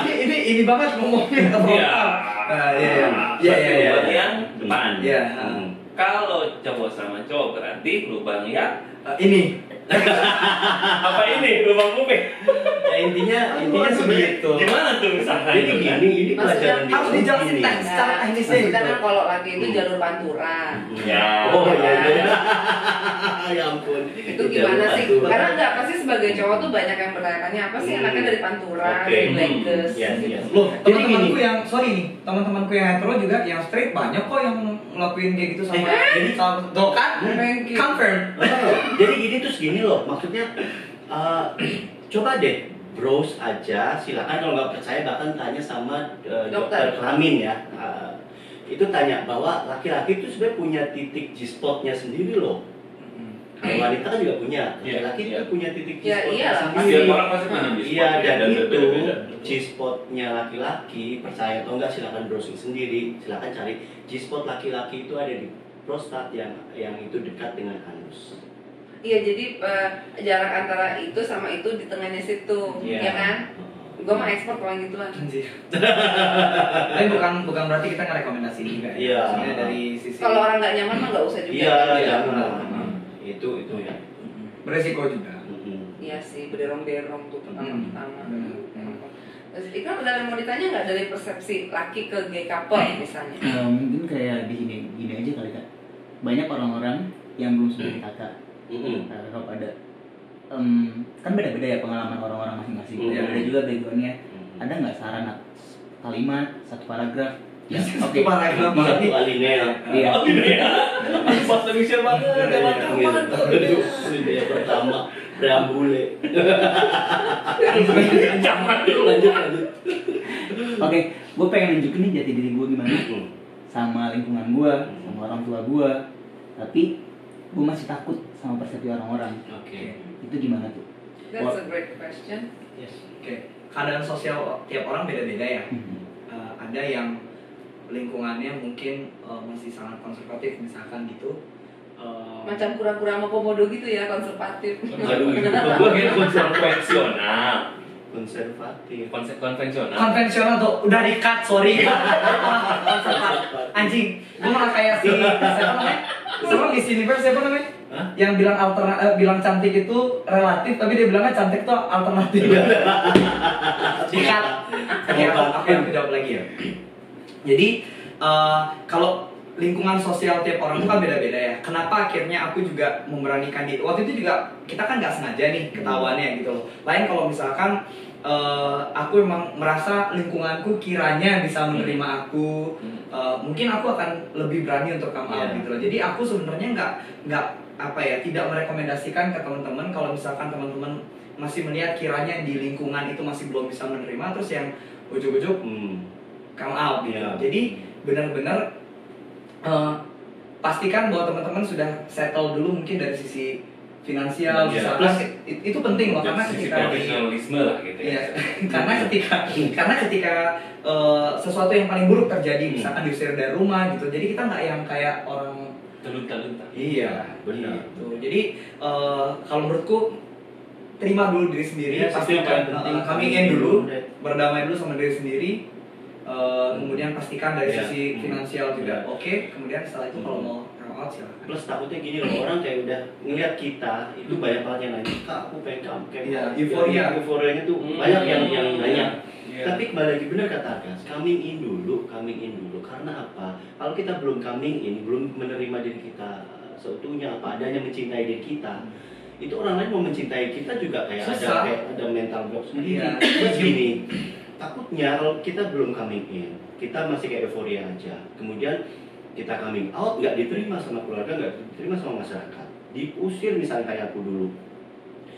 ini banget ngomongnya ke Iya. Iya. lubang yang depan. Iya. Kalau cowok sama cowok berarti lubang yang Ini. apa ini? Lubang kuping. Ya, intinya segitu. Gimana tuh misalkan? Jadi gini, ini Maksudnya pelajaran harus dijelasin ini. teks. Secara teknisnya Maksudnya gitu. kan kalau laki itu jalur pantura. Ya. Oh iya. Ya ampun. Itu gimana sih? Karena nggak pasti sebagai cowok tuh banyak yang bertanya-tanya apa sih anaknya dari pantura, Oke. dari Blackers. Yes, yes. Loh, Jadi teman-temanku gini. yang sorry nih, teman-temanku yang hetero juga yang straight banyak kok yang ngelakuin kayak gitu sama jadi tuh kan? Thank you. Confirm. Jadi gini terus gini loh, maksudnya coba deh browse aja, silakan kalau nggak percaya bahkan tanya sama dokter kelamin ya. Itu tanya bahwa laki-laki itu sebenarnya punya titik G-spotnya sendiri loh. Kalau wanita kan juga punya, Iya, laki-laki iya. itu punya titik Ya, G-spotnya iyalah. sendiri. Setiap orang pasti punya G-spot Iya, ya, dan itu berbeda-beda. G-spotnya laki-laki, percaya atau enggak silakan browsing sendiri, silakan cari G-spot laki-laki itu ada di prostat yang itu dekat dengan anus. Iya, jadi jarak antara itu sama itu di tengahnya situ, Iya. ya kan? Gue mah ekspor kalau yang gituan. Anjir. Tapi bukan berarti kita ngerekomendasi juga ya. Iya. Maksudnya dari sisi Kalau orang nggak nyaman mah nggak usah juga. Iya, Iya, benar. benar. Itu ya. beresiko juga. Iya sih, berderong-derong tuh pertama-pertama. Terus Ikram ada yang mau ditanya nggak dari persepsi laki ke gay couple misalnya? Mungkin kayak di gini aja kali Kak. Banyak orang-orang yang belum sudah kakak. Kalau ada kan beda-beda ya pengalaman orang-orang masing-masing. Ada juga backgroundnya. Ada nggak saran kalimat satu paragraf? Ya, oke. Paragraf Satu alinea. Iya. Oh ini ya. Bahasa Indonesia banget. Alinea pertama preambule. Jangan dulu. Lanjut. Oke, gue pengen nunjukin nih jati diri gue gimana sama lingkungan gue, sama orang tua gue. Tapi gue masih takut sama persepsi orang-orang. Oke. Itu gimana tuh? That's a great question. Yes. Oke. Keadaan sosial tiap orang beda-beda ya. Ada yang lingkungannya mungkin masih sangat konservatif misalkan gitu. Macam kura-kura sama komodo gitu ya, konservatif. Aduh, itu Gue kira konvensional. konservatif. Konvensional. Konvensional tuh udah di cut, sorry. Anjing, gue malah kayak si siapa namanya? Siapa Miss Universe siapa namanya? Hah? Yang bilang cantik itu relatif, tapi dia bilangnya cantik tuh alternatif. Di cut. Oke, aku yang jawab lagi ya. Jadi kalau lingkungan sosial tiap orang itu kan beda-beda ya. Kenapa akhirnya aku juga memberanikan diri? Waktu itu juga kita kan nggak sengaja nih ketahuannya gitu loh. Lain kalau misalkan aku emang merasa lingkunganku kiranya bisa menerima aku, mungkin aku akan lebih berani untuk come out gitu loh. Jadi aku sebenarnya nggak apa ya, tidak merekomendasikan ke teman-teman kalau misalkan teman-teman masih melihat kiranya di lingkungan itu masih belum bisa menerima, terus yang ujuk-ujuk come out gitu. Yeah. Jadi benar-benar pastikan bahwa teman-teman sudah settle dulu mungkin dari sisi finansial, Yeah. misalkan itu penting loh karena Sisi ketika profesionalisme lah gitu ya. Iya, karena ketika sesuatu yang paling buruk terjadi, misalkan diusir dari rumah gitu, jadi kita nggak yang kayak orang Telunta-lunta. iya Benar. gitu. Jadi kalau menurutku terima dulu diri sendiri, Iya, itu yang pastikan paling penting. coming in dulu, berdamai dulu sama diri sendiri, kemudian pastikan dari Iya. sisi finansial juga oke, kemudian setelah itu kalau mau come out silakan. Plus takutnya gini loh, orang kayak udah ngeliat kita itu banyak banget yang nanya, Kak aku pengen kamu kayak Iya, kamu." euforia. Euforianya tuh banyak yang nanya. Iya. Tapi kembali lagi benar kata Agas, coming in dulu. Karena apa? Kalau kita belum coming in, belum menerima diri kita seutuhnya apa adanya, mencintai diri kita, itu orang lain mau mencintai kita juga kayak Susah. ada mental block sendiri. Iya. Terus gini, takutnya kalau kita belum coming in, kita masih kayak euforia aja. Kemudian kita coming out nggak diterima sama keluarga, nggak diterima sama masyarakat, diusir misalnya kayak aku dulu.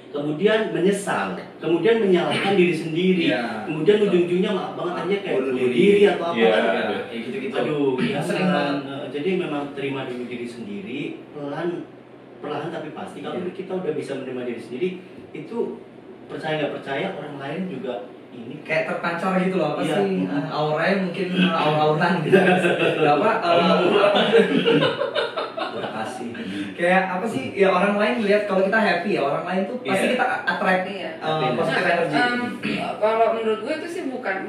kemudian menyesal, kemudian menyalahkan diri sendiri, kemudian ujung-ujungnya maaf banget aja kayak bunuh diri atau apa kan, kayak gitu-gitu. aduh, Kita sering banget. jadi memang terima dulu diri sendiri, perlahan tapi pasti. Kalau kita udah bisa menerima diri sendiri, itu percaya nggak percaya orang lain juga ini kayak terpancar gitu loh, apa Iya. sih auranya mungkin aura-auran gitu. Apa udah kasih. Kayak apa sih ya, orang lain lihat kalau kita happy ya, orang lain tuh pasti kita attract positive energy. Kalau menurut gue itu sih bukan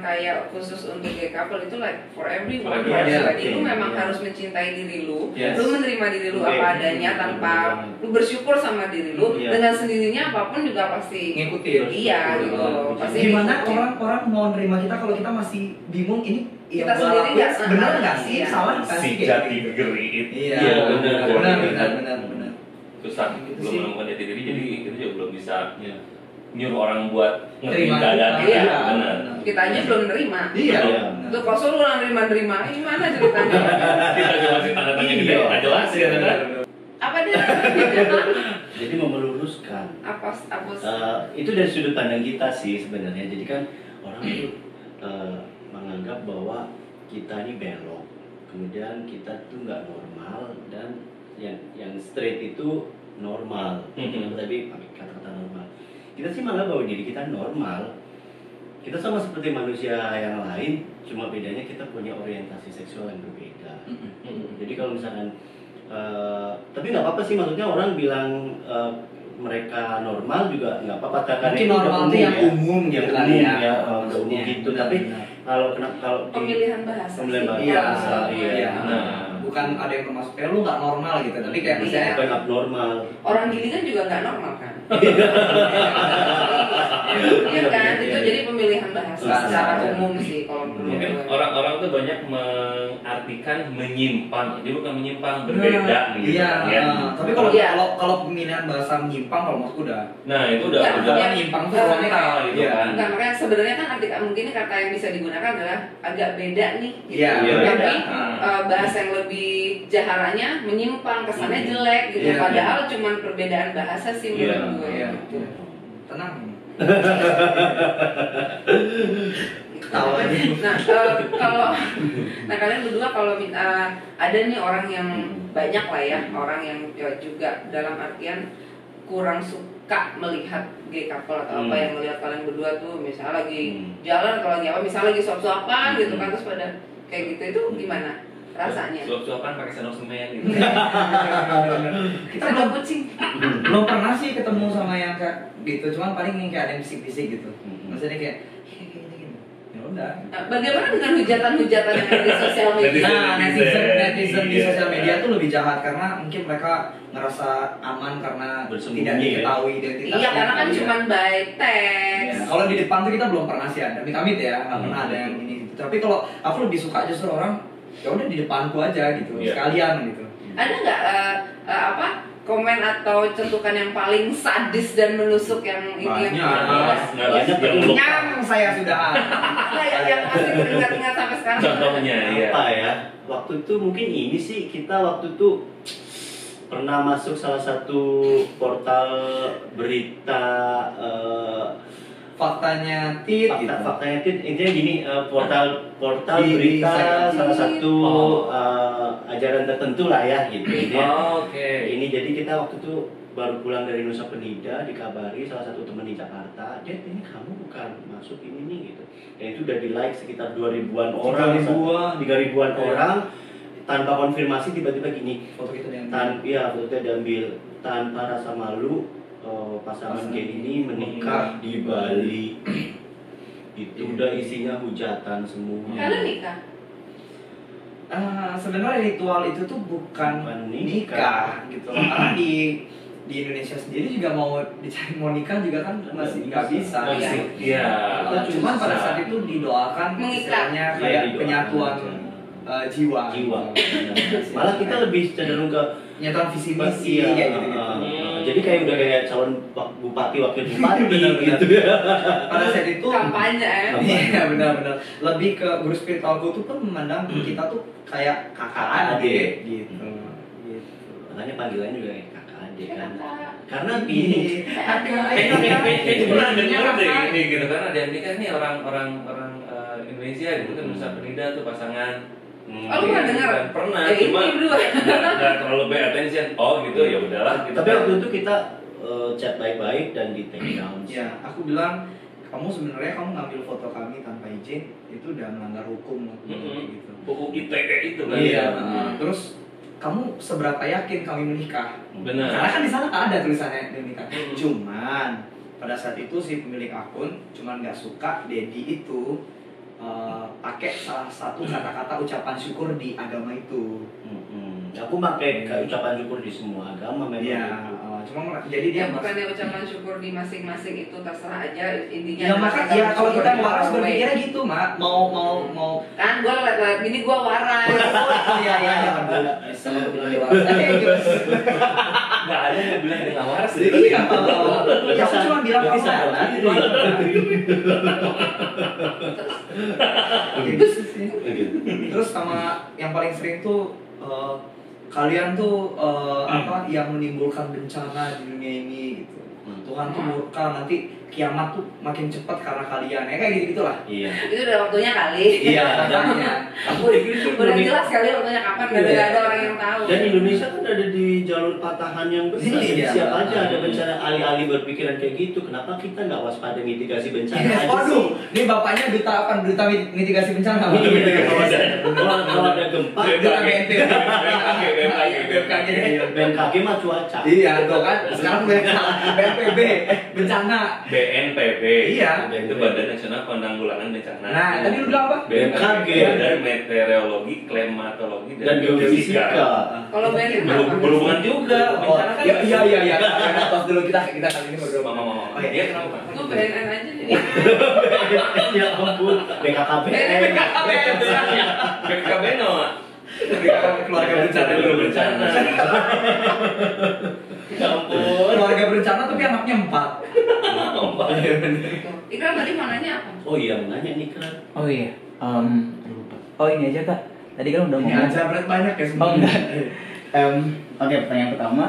kayak khusus untuk gay couple, itu like for everyone. Jadi lu memang harus mencintai diri lu, lu menerima diri lu apa adanya tanpa lu bersyukur sama diri lu, dengan sendirinya apapun juga pasti ngikutin. Iya gitu. Pasti gimana orang-orang mau nerima kita kalau kita masih bingung ini kita sendiri nggak benar nggak sih, salah nggak si sih? jati diri itu. Iya, benar. Susah, Gitu belum sih. menemukan jati diri, jadi kita juga belum bisa nyuruh orang buat ngertiin Terima keadaan kita. kita. Iya, Benar. kita aja belum nerima. Iya. Tuh kalau suruh orang nerima, gimana ceritanya? Kita cuma masih tanda tanya gede, nggak jelas ya kan? Apa dia? jadi mau meluruskan. Apa? Itu dari sudut pandang kita sih sebenarnya. Jadi kan orang itu menganggap bahwa kita ini belok, kemudian kita tuh nggak normal, dan yang straight itu normal. Tapi pakai kata-kata normal. Kita sih malah bahwa diri kita normal. Kita sama seperti manusia yang lain, cuma bedanya kita punya orientasi seksual yang berbeda. Jadi kalau misalkan tapi nggak apa-apa sih, maksudnya orang bilang mereka normal juga nggak apa-apa, karena Mungkin itu udah normal itu yang umum yang gitu umum kali ya. ya, udah umum gitu. Tapi kalau di Pemilihan bahasa. bahasa, iya. Bukan ada yang termasuk lu nggak normal gitu, tapi kayak misalnya bukan abnormal. Orang gini kan juga nggak normal kan? Iya kan? Itu jadi pemilihan bahasa secara umum sih kalau menurut Mungkin gue. orang-orang tuh banyak mengartikan menyimpang, jadi bukan menyimpang, berbeda gitu. Iya, ya. tapi kalau pemilihan bahasa menyimpang kalau maksudku udah. Nah itu udah menyimpang tuh frontal gitu Iya. kan. Enggak, makanya sebenarnya kan mungkin kata yang bisa digunakan adalah agak beda nih gitu. Iya, Tapi beda. bahasa yang lebih jaharannya menyimpang, kesannya jelek gitu. Iya, Padahal cuman perbedaan bahasa sih menurut gue. Iya. Gitu. Tenang. Ketawa aja. Nah kalian berdua kalau ada nih orang yang banyak lah ya, orang yang juga dalam artian kurang suka melihat gay couple atau apa, yang melihat kalian berdua tuh misalnya lagi jalan, kalau lagi apa, misalnya lagi suap-suapan gitu kan, terus pada kayak gitu, itu gimana rasanya? Suap-suapan pakai sendok semen gitu. Kita Sendok kucing. belum pernah sih ketemu sama yang kayak gitu, cuman paling yang kayak ada yang bisik-bisik gitu. Maksudnya kayak gini. Ya udah. Bagaimana dengan hujatan-hujatan yang ada di sosial media? Nah, netizen di Iya. sosial media tuh lebih jahat karena mungkin mereka ngerasa aman karena Bersembunyi, tidak diketahui identitasnya. Iya, karena kan Iya. cuma by text. Ya, kalau di depan tuh kita belum pernah sih ada, amit-amit ya, nggak pernah ada yang ini. Tapi kalau aku lebih suka justru orang ya udah di depanku aja gitu, Iya. sekalian gitu. Ada nggak komen atau cetukan yang paling sadis dan menusuk yang ini yang Banyak yang belum. Nyam saya sudah. yang masih teringat-ingat sampai sekarang? Contohnya ya. Apa ya? Waktu itu mungkin ini sih, kita waktu itu pernah masuk salah satu portal berita Faktanya tit gitu. faktanya itu intinya gini, portal Di berita Instagram. salah satu ajaran tertentu lah ya gitu. Oke. Ini jadi kita waktu itu baru pulang dari Nusa Penida, dikabari salah satu teman di Jakarta, "Dad, ini kamu bukan masuk ini nih," gitu. Dan itu udah di like sekitar 2.000-an orang, 3.000-an orang, tanpa konfirmasi tiba-tiba gini, Foto kita yang fotonya diambil tanpa rasa malu, pasangan gay ini menikah di Bali. Itu udah isinya hujatan semua. Kalian nikah? Sebenarnya ritual itu tuh bukan nikah gitu. Karena di Indonesia sendiri juga mau dicari mau nikah juga kan masih nggak bisa. Iya. Cuman pada saat itu didoakan Mengikat. istilahnya Iya, kayak didoakan penyatuan jiwa. Malah kita lebih cenderung ke penyatuan visi misi iya, kayak gitu. jadi kayak udah kayak calon bupati wakil bupati Benar-benar. gitu. Pada saat itu Kampanye ya? Iya benar-benar. Lebih ke guru spiritualku tuh pun memandang kita tuh kayak kakak adik gitu. Makanya panggilannya juga kayak kakak adik kan. Kakak. Karena ini kayaknya pernah dengar deh ini gitu kan, ada yang nikah nih orang Indonesia gitu kan, Nusa Penida tuh pasangan. Oh, lu pernah dengar? Pernah, Ya, cuma ini berdua. nggak terlalu pay attention. Oh gitu, ya udahlah. Gitu tapi kan. waktu itu kita chat baik-baik dan di take down. Ya, aku bilang kamu sebenarnya kamu ngambil foto kami tanpa izin itu udah melanggar hukum gitu. UU ITE itu kan. Iya. Terus kamu seberapa yakin kami menikah? Benar. Karena kan di sana tak ada tulisannya menikah. Cuman pada saat itu si pemilik akun cuman nggak suka Dedi itu pakai salah satu kata-kata ucapan syukur di agama itu. Aku pakai ucapan syukur di semua agama memang. Iya. Cuma jadi dia bukannya ucapan syukur di masing-masing itu terserah aja intinya. Ya makanya ya kalau kita waras berpikirnya gitu, Mak. Mau kan gua liat gini gua waras. Oh iya kan bisa bilang waras. Nggak ada yang bilang dia nggak waras. Iya. Ya aku cuma bilang kamu bisa waras. Terus sama yang paling sering tuh kalian tuh yang menimbulkan bencana di dunia ini gitu. Tuhan tuh murka, nanti kiamat tuh makin cepat karena kalian. Ya kayak gitu-gitulah. Iya. Itu udah waktunya kali. Iya, makanya. Udah jelas kali waktunya kapan, gak ada orang yang tahu. Dan Indonesia kan ada di jalur patahan yang besar. Iya. Siapa aja ada bencana, alih-alih berpikiran kayak gitu, kenapa kita nggak waspada mitigasi bencana aja Waduh, sih? ini bapaknya duta apa? Duta mitigasi bencana. Kalau ada gempa, BMKG mah cuaca. Iya, tuh kan. Sekarang BNPB bencana. BNPB. Iya. Itu Badan Nasional Penanggulangan Bencana. Nah, tadi lu bilang apa? BMKG. Badan Meteorologi, Klimatologi, Dan geofisika. Kalau BNN berhubungan juga. Bencana kan. Iya. Tos dulu kita kali ini berdua. Mama. Oh, iya. Dia kenapa? Itu BNN aja nih. Ya ampun, BKKBN. BKKB no. Keluarga bencana dulu bencana. Ya ampun. Keluarga berencana tapi anaknya 4. Ikram tadi mau nanya apa? Oh iya, nanya nih kan. Oh iya, lupa. Oh ini aja Kak. Tadi kan udah Ini ngomong. aja berat banyak ya Oh sebenarnya. enggak. Oke, pertanyaan pertama.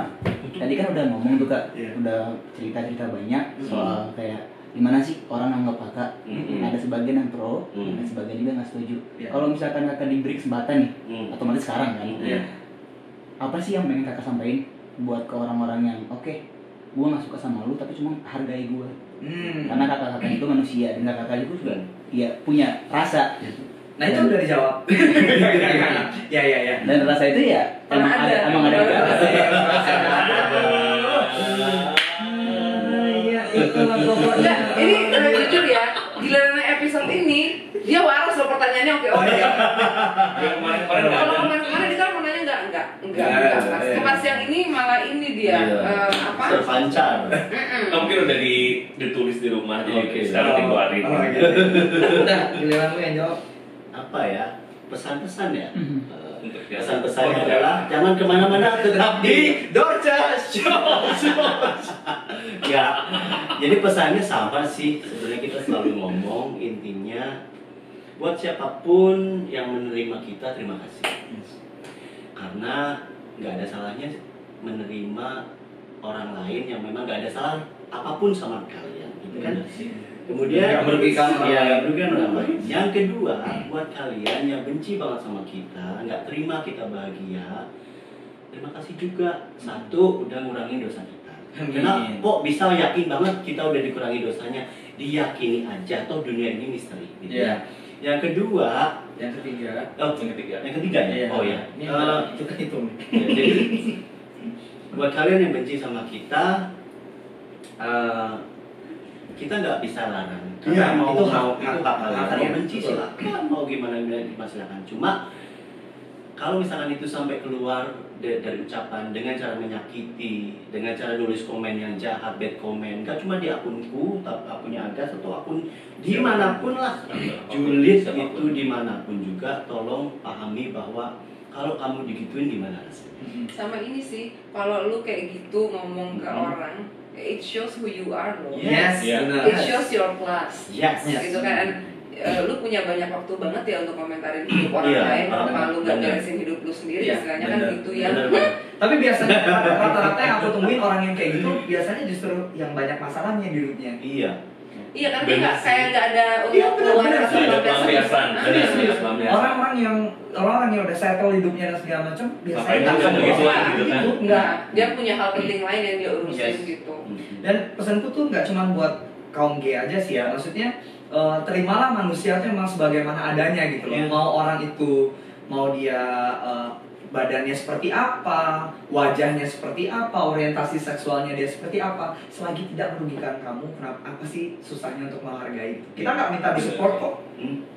Tadi kan udah ngomong tuh Kak, Iya. udah cerita-cerita banyak soal kayak gimana sih orang anggap Kakak. Ada sebagian yang pro, ada sebagian juga nggak setuju. Iya. Kalau misalkan Kakak diberi kesempatan nih, otomatis sekarang kan. Iya. Apa sih yang pengen Kakak sampaikan buat ke orang-orang yang oke, gue nggak suka sama lu tapi cuma hargai gue. Karena kakak-kakak itu manusia dan kakak-kakak itu juga ya punya rasa. Nah itu udah dijawab. Ya. Dan rasa itu ya emang ada Enggak, ini jujur ya, giliran episode ini dia waras loh pertanyaannya oke. Kalau kemarin kita mau nanya enggak. Pas yang ini malah ini dia apa? Terpancar. Mungkin udah ditulis di rumah jadi Oke. sekarang dikeluarin. Udah, giliran lu yang jawab. Apa ya? Pesan-pesan ya? Untuk Pesan-pesannya adalah jangan kemana-mana, tetap di Dorca Show. ya. Jadi pesannya sama sih. Sebenarnya kita selalu ngomong intinya buat siapapun yang menerima kita terima kasih. Karena nggak ada salahnya menerima orang lain yang memang nggak ada salah apapun sama kalian, gitu kan? Kemudian Yang merugikan orang lain. merugikan orang lain. Yang kedua, buat kalian yang benci banget sama kita, nggak terima kita bahagia, terima kasih juga. Satu, udah ngurangin dosa kita. Karena kok bisa yakin banget kita udah dikurangi dosanya? Diyakini aja, toh dunia ini misteri. Gitu. Iya. Yang kedua, Yang ketiga. yang ketiga ya. Oh ya. Ini kita hitung. Ya, jadi buat kalian yang benci sama kita, kita nggak bisa larang. Iya, Karena itu mau hak kalian kalian. mau benci silakan, mau gimana silakan. Cuma kalau misalkan itu sampai keluar dari ucapan dengan cara menyakiti, dengan cara nulis komen yang jahat, bad comment, nggak cuma di akunku, tapi akunnya Agas atau akun dimanapun lah, julid itu dimanapun juga, tolong pahami bahwa kalau kamu digituin gimana rasanya. Sama ini sih, kalau lu kayak gitu ngomong ke orang, it shows who you are loh. Yes, Iya. benar. It shows your class. Yes. Gitu kan. Lu punya banyak waktu banget ya untuk komentarin hidup orang Iya, lain, kenapa lu nggak benar. beresin hidup lu sendiri, Iya, istilahnya kan benar, gitu ya. benar. Tapi biasanya rata-rata yang aku temuin orang yang kayak gitu biasanya justru yang banyak masalahnya di hidupnya. Iya. Iya kan dia nggak kayak nggak ada Iya, untuk keluar benar-benar. atau Nggak ada pelampiasan. pelampiasan. Orang-orang yang udah settle hidupnya dan segala macam biasanya Ngapain nggak juga akan begitu bawa gitu kan? itu, enggak. Dia punya hal penting lain yang dia urusin Yes. gitu. Dan pesanku tuh nggak cuma buat kaum gay aja sih ya, maksudnya terimalah manusia tuh memang sebagaimana adanya gitu loh. Iya. Mau orang itu mau dia badannya seperti apa, wajahnya seperti apa, orientasi seksualnya dia seperti apa, selagi tidak merugikan kamu, kenapa apa sih susahnya untuk menghargai? Kita nggak minta disupport kok,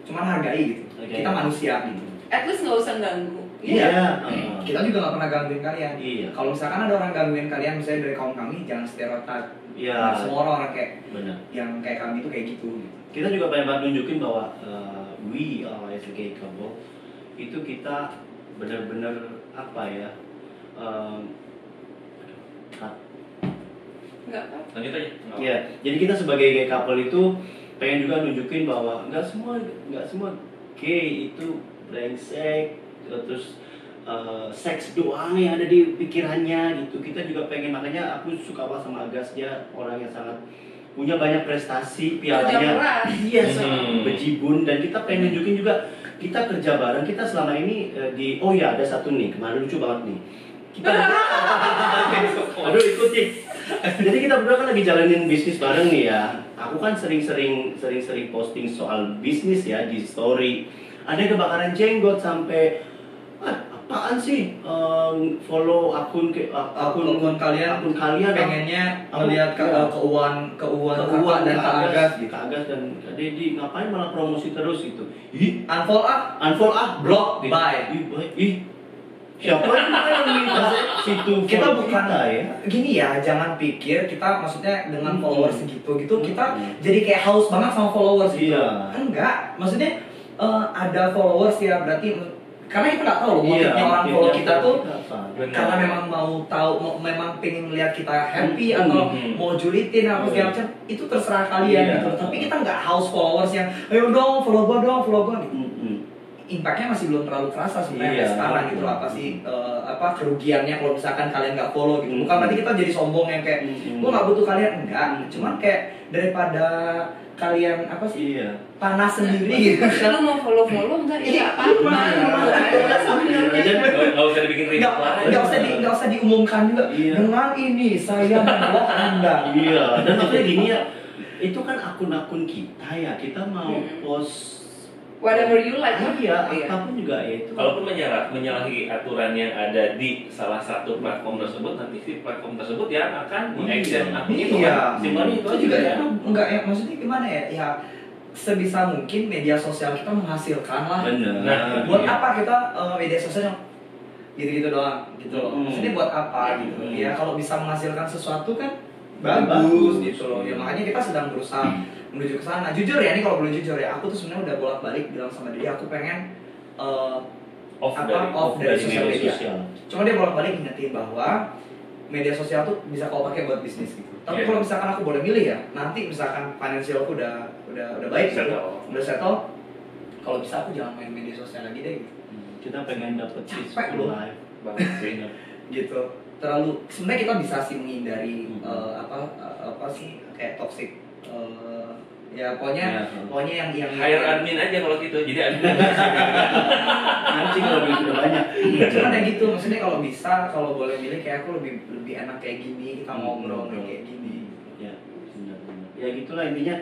cuman hargai gitu. Okay. Kita manusia. At least nggak usah ganggu. Iya. Heeh. Kita juga nggak pernah gangguin kalian. Iya. Kalau misalkan ada orang gangguin kalian, misalnya dari kaum kami, jangan stereotip. Iya. Nah, semua orang kayak Benar. yang kayak kami itu kayak gitu. Kita juga pengen banget nunjukin bahwa we as a gay couple itu kita benar-benar apa ya? Nggak apa. Lanjut aja. Iya. Jadi kita sebagai gay couple itu pengen juga nunjukin bahwa nggak semua gay itu brengsek, terus seks doang yang ada di pikirannya gitu. Kita juga pengen, makanya aku suka banget sama Agas, dia orang yang sangat punya banyak prestasi, Kerja pialanya keras. iya sangat bejibun, dan kita pengen nunjukin juga kita kerja bareng. Kita selama ini oh ya ada satu nih kemarin lucu banget nih, kita aduh ikuti. Jadi kita berdua kan lagi jalanin bisnis bareng nih ya. Aku kan sering posting soal bisnis ya di story. Ada kebakaran jenggot sampai apaan sih, follow akun kalian pengennya melihat keuangan kakak dan Kak Agas gitu. Kak Agas dan Kak Dedi ngapain malah promosi terus gitu. Ih, unfollow block gitu. bye. Ih, siapa yang minta situ Kita follow bukan kita ya? gini ya, jangan pikir kita maksudnya dengan followers segitu gitu kita Hmm. jadi kayak haus banget sama followers gitu. Iya. Enggak, maksudnya ada followers ya berarti karena kita nggak tahu loh motifnya orang motifnya follow kita tuh apa. Benar. karena memang mau tahu memang pengen lihat kita happy Hmm. atau Hmm. mau julitin apa segala macam, itu terserah kalian Iya. gitu. Tapi kita nggak haus followers yang ayo dong follow gua gitu. Impactnya masih belum terlalu terasa sebenarnya Iya. sampai sekarang gitu loh, apa sih apa kerugiannya kalau misalkan kalian nggak follow gitu. Bukan berarti kita jadi sombong yang kayak gua nggak butuh kalian, enggak. Cuman kayak daripada kalian apa sih Iya. panas sendiri gitu. Lu mau follow nggak ya nggak apa-apa. Nggak usah dibikin ribet lah. Nggak usah diumumkan juga. Iya. Dengan ini saya memblok Anda. Iya, dan maksudnya gini ya, itu kan akun-akun kita ya, kita mau post Whatever you like. iya, apapun juga ya itu. Kalaupun menyalahi aturan yang ada di salah satu platform tersebut, nanti si platform tersebut yang akan mengaction akunnya itu Iya. kan. Simpelnya itu Itu aja juga ya. ya, enggak ya, maksudnya gimana ya? Ya sebisa mungkin media sosial kita menghasilkan lah. Bener. Nah, Buat iya. apa kita media sosial gitu-gitu doang gitu loh. Maksudnya buat apa gitu. Ya kalau bisa menghasilkan sesuatu kan bagus gitu loh. Ya makanya kita sedang berusaha menuju ke sana. Jujur ya, ini kalau boleh jujur ya, aku tuh sebenarnya udah bolak-balik bilang sama dia aku pengen Off off dari sosial media. sosial. Cuma dia bolak-balik ingetin bahwa media sosial tuh bisa kau pakai buat bisnis gitu. Tapi Iya. kalau misalkan aku boleh milih ya, nanti misalkan financial aku udah baik gitu, Settle. udah settle, kalau bisa aku jangan main media sosial lagi deh gitu. Kita pengen dapet Capek peaceful loh. life. Banget sih. Gitu. Terlalu sebenarnya kita bisa sih menghindari Hmm. apa sih kayak toxic ya pokoknya yang Hire admin aja kalau gitu. Jadi admin. Anjing kalau duit udah banyak. cuman ya gitu, maksudnya kalau bisa kalau boleh milih kayak aku lebih enak kayak gini, kita ngobrol kayak gini. Ya, benar-benar. Ya gitulah intinya.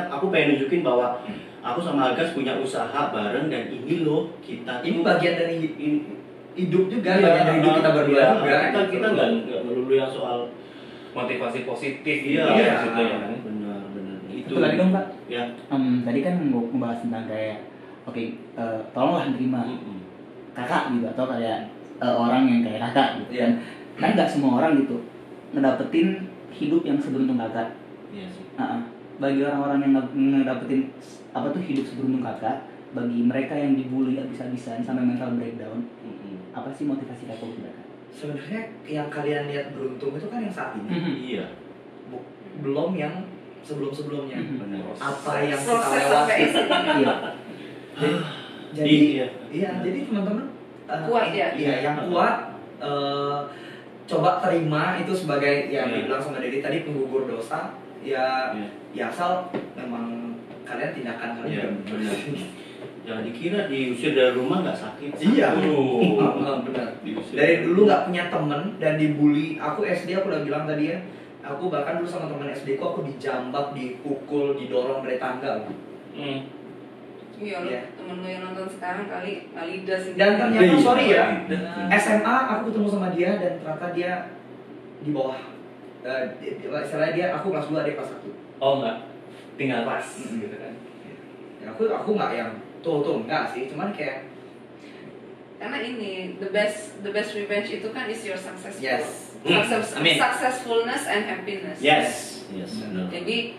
Aku pengen nunjukin bahwa aku sama Agas punya usaha bareng, dan ini loh kita Ini tuh- bagian dari hidup juga, Iya, bagian dari hidup kita berdua iya, juga. Kita nggak melulu yang soal Motivasi positif iya, gitu ya situ ya kan. benar. Itu Satu lagi dong Pak. Ya. Tadi kan ngebahas tentang kayak oke, tolonglah terima kakak gitu atau kayak orang yang kayak kakak gitu. Iya. Dan kan nggak semua orang gitu ngedapetin hidup yang seberuntung kakak. Iya sih. Bagi orang-orang yang ngedapetin apa tuh hidup seberuntung kakak, bagi mereka yang dibully habis-habisan sampai mental breakdown, apa sih motivasi kakak untuk mereka? Sebenarnya yang kalian lihat beruntung itu kan yang saat ini, Iya. belum yang sebelum-sebelumnya. Benar. Apa yang kita Proses lewati. sampai sini. Iya. Jadi Iya. iya, jadi teman-teman Kuat ya? Iya, yang kuat coba terima itu sebagai yang dibilang sama Dedi tadi, penggugur dosa. Ya asal memang kalian tindakan kalian benar. Jangan dikira diusir dari rumah nggak sakit. Iya. Benar. Dari dulu nggak punya temen dan dibully. Aku SD aku udah bilang tadi ya. Aku bahkan dulu sama teman SD aku dijambak, dipukul, didorong dari tangga. Iya, temen lo yang nonton sekarang kali das. Dan ternyata sorry ya, SMA aku ketemu sama dia dan ternyata dia di bawah. Istilahnya dia, aku kelas 2, dia kelas 1. Oh enggak, tinggal kelas gitu kan. Ya, aku nggak yang tuh enggak sih, cuman kayak karena ini the best revenge itu kan is your successful. Yes. Successfulness and happiness. Yes. Jadi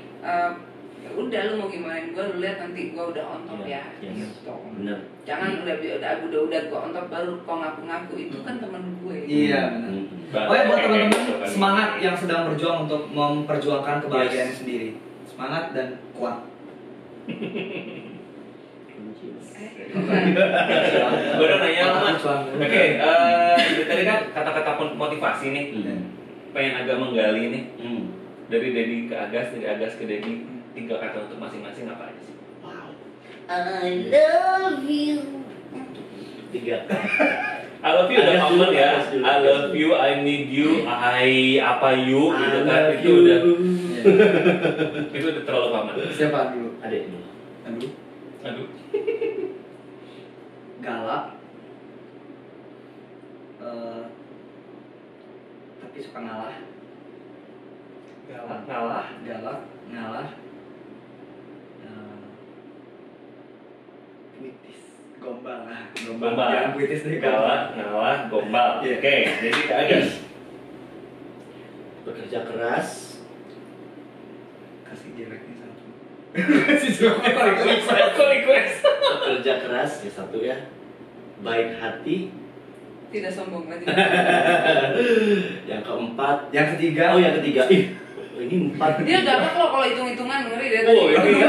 ya udah lu mau gimana gue, lu lihat nanti gue udah on top ya. Gitu. Benar. Jangan udah gue on top baru kok ngaku-ngaku itu kan temen gue. Iya benar. Oh ya buat teman-teman semangat yang sedang berjuang untuk memperjuangkan kebahagiaan sendiri. Semangat dan kuat. Gue udah nanya sama. Oke, tadi kan kata-kata motivasi nih. Pengen agak menggali nih. Dari Dedi ke Agas, dari Agas ke Dedi, 3 kata untuk masing-masing apa aja sih? Wow. I love you. 3. I love you udah common ya. I love you, I need you, I apa you gitu kan. Itu udah itu udah terlalu common. Siapa dulu? Adek dulu. Aduh. Galak. Tapi suka ngalah. Galak, ngalah. Puitis, gombal. Jangan puitis deh. Galak, ngalah, gombal. Yeah. Oke, jadi Kak Agas. Bekerja keras. Kasih jeleknya satu. Request. Bekerja keras ya 1 ya. Baik hati. Tidak sombong lagi. Yang keempat. Yang ketiga. Oh yang ketiga. Ini 4. Dia galak loh kalau hitung-hitungan, ngeri deh. Oh ini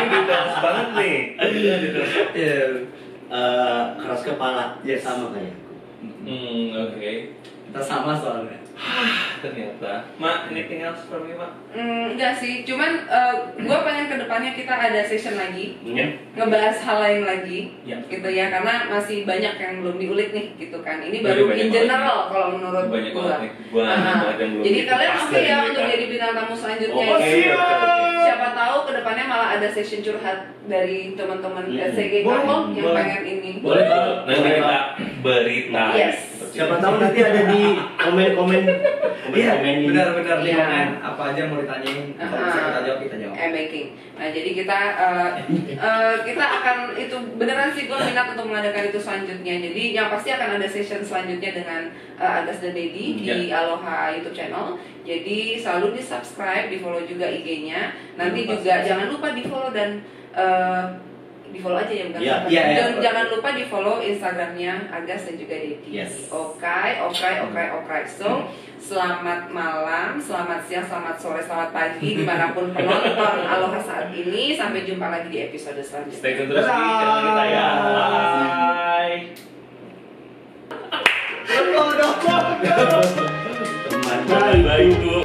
details banget nih. Keras kepala. Yes. Sama kayak aku. Oke. Kita sama soalnya. Ternyata. Mak, anything else from you, Mak? Enggak sih, cuman gue pengen kedepannya kita ada session lagi, ngebahas hal lain lagi, gitu ya, karena masih banyak yang belum diulik nih, gitu kan. Ini baru in general kalau menurut banyak gue. banget nih. Banget yang belum. Jadi kalian Pas oke dari ya mereka. untuk jadi bintang tamu selanjutnya. Oke. Siapa tahu kedepannya malah ada session curhat dari teman-teman SCG Boleh, Kapok yang boleh. pengen ini. Boleh. Nanti kita berita. Yes. Siapa tahu nanti ada di komen-komen. Iya, Komen-komen benar-benar di Iya. komen apa aja mau ditanyain. Kalau bisa kita jawab, kita jawab. Making. Nah jadi kita akan itu beneran sih gue minat untuk mengadakan itu selanjutnya. Jadi yang pasti akan ada session selanjutnya dengan Agas dan Dedi di Aloha YouTube channel. Jadi selalu di subscribe, di follow juga IG-nya. Nanti juga jangan lupa di follow dan di follow aja ya bukan? Dan jangan lupa di follow Instagramnya Agas dan juga Dedi. Yes. Okay. So selamat malam, selamat siang, selamat sore, selamat pagi dimanapun penonton Aloha saat ini. Sampai jumpa lagi di episode selanjutnya. Stay tune terus di channel kita ya. Bye. Teman Bye. Bye.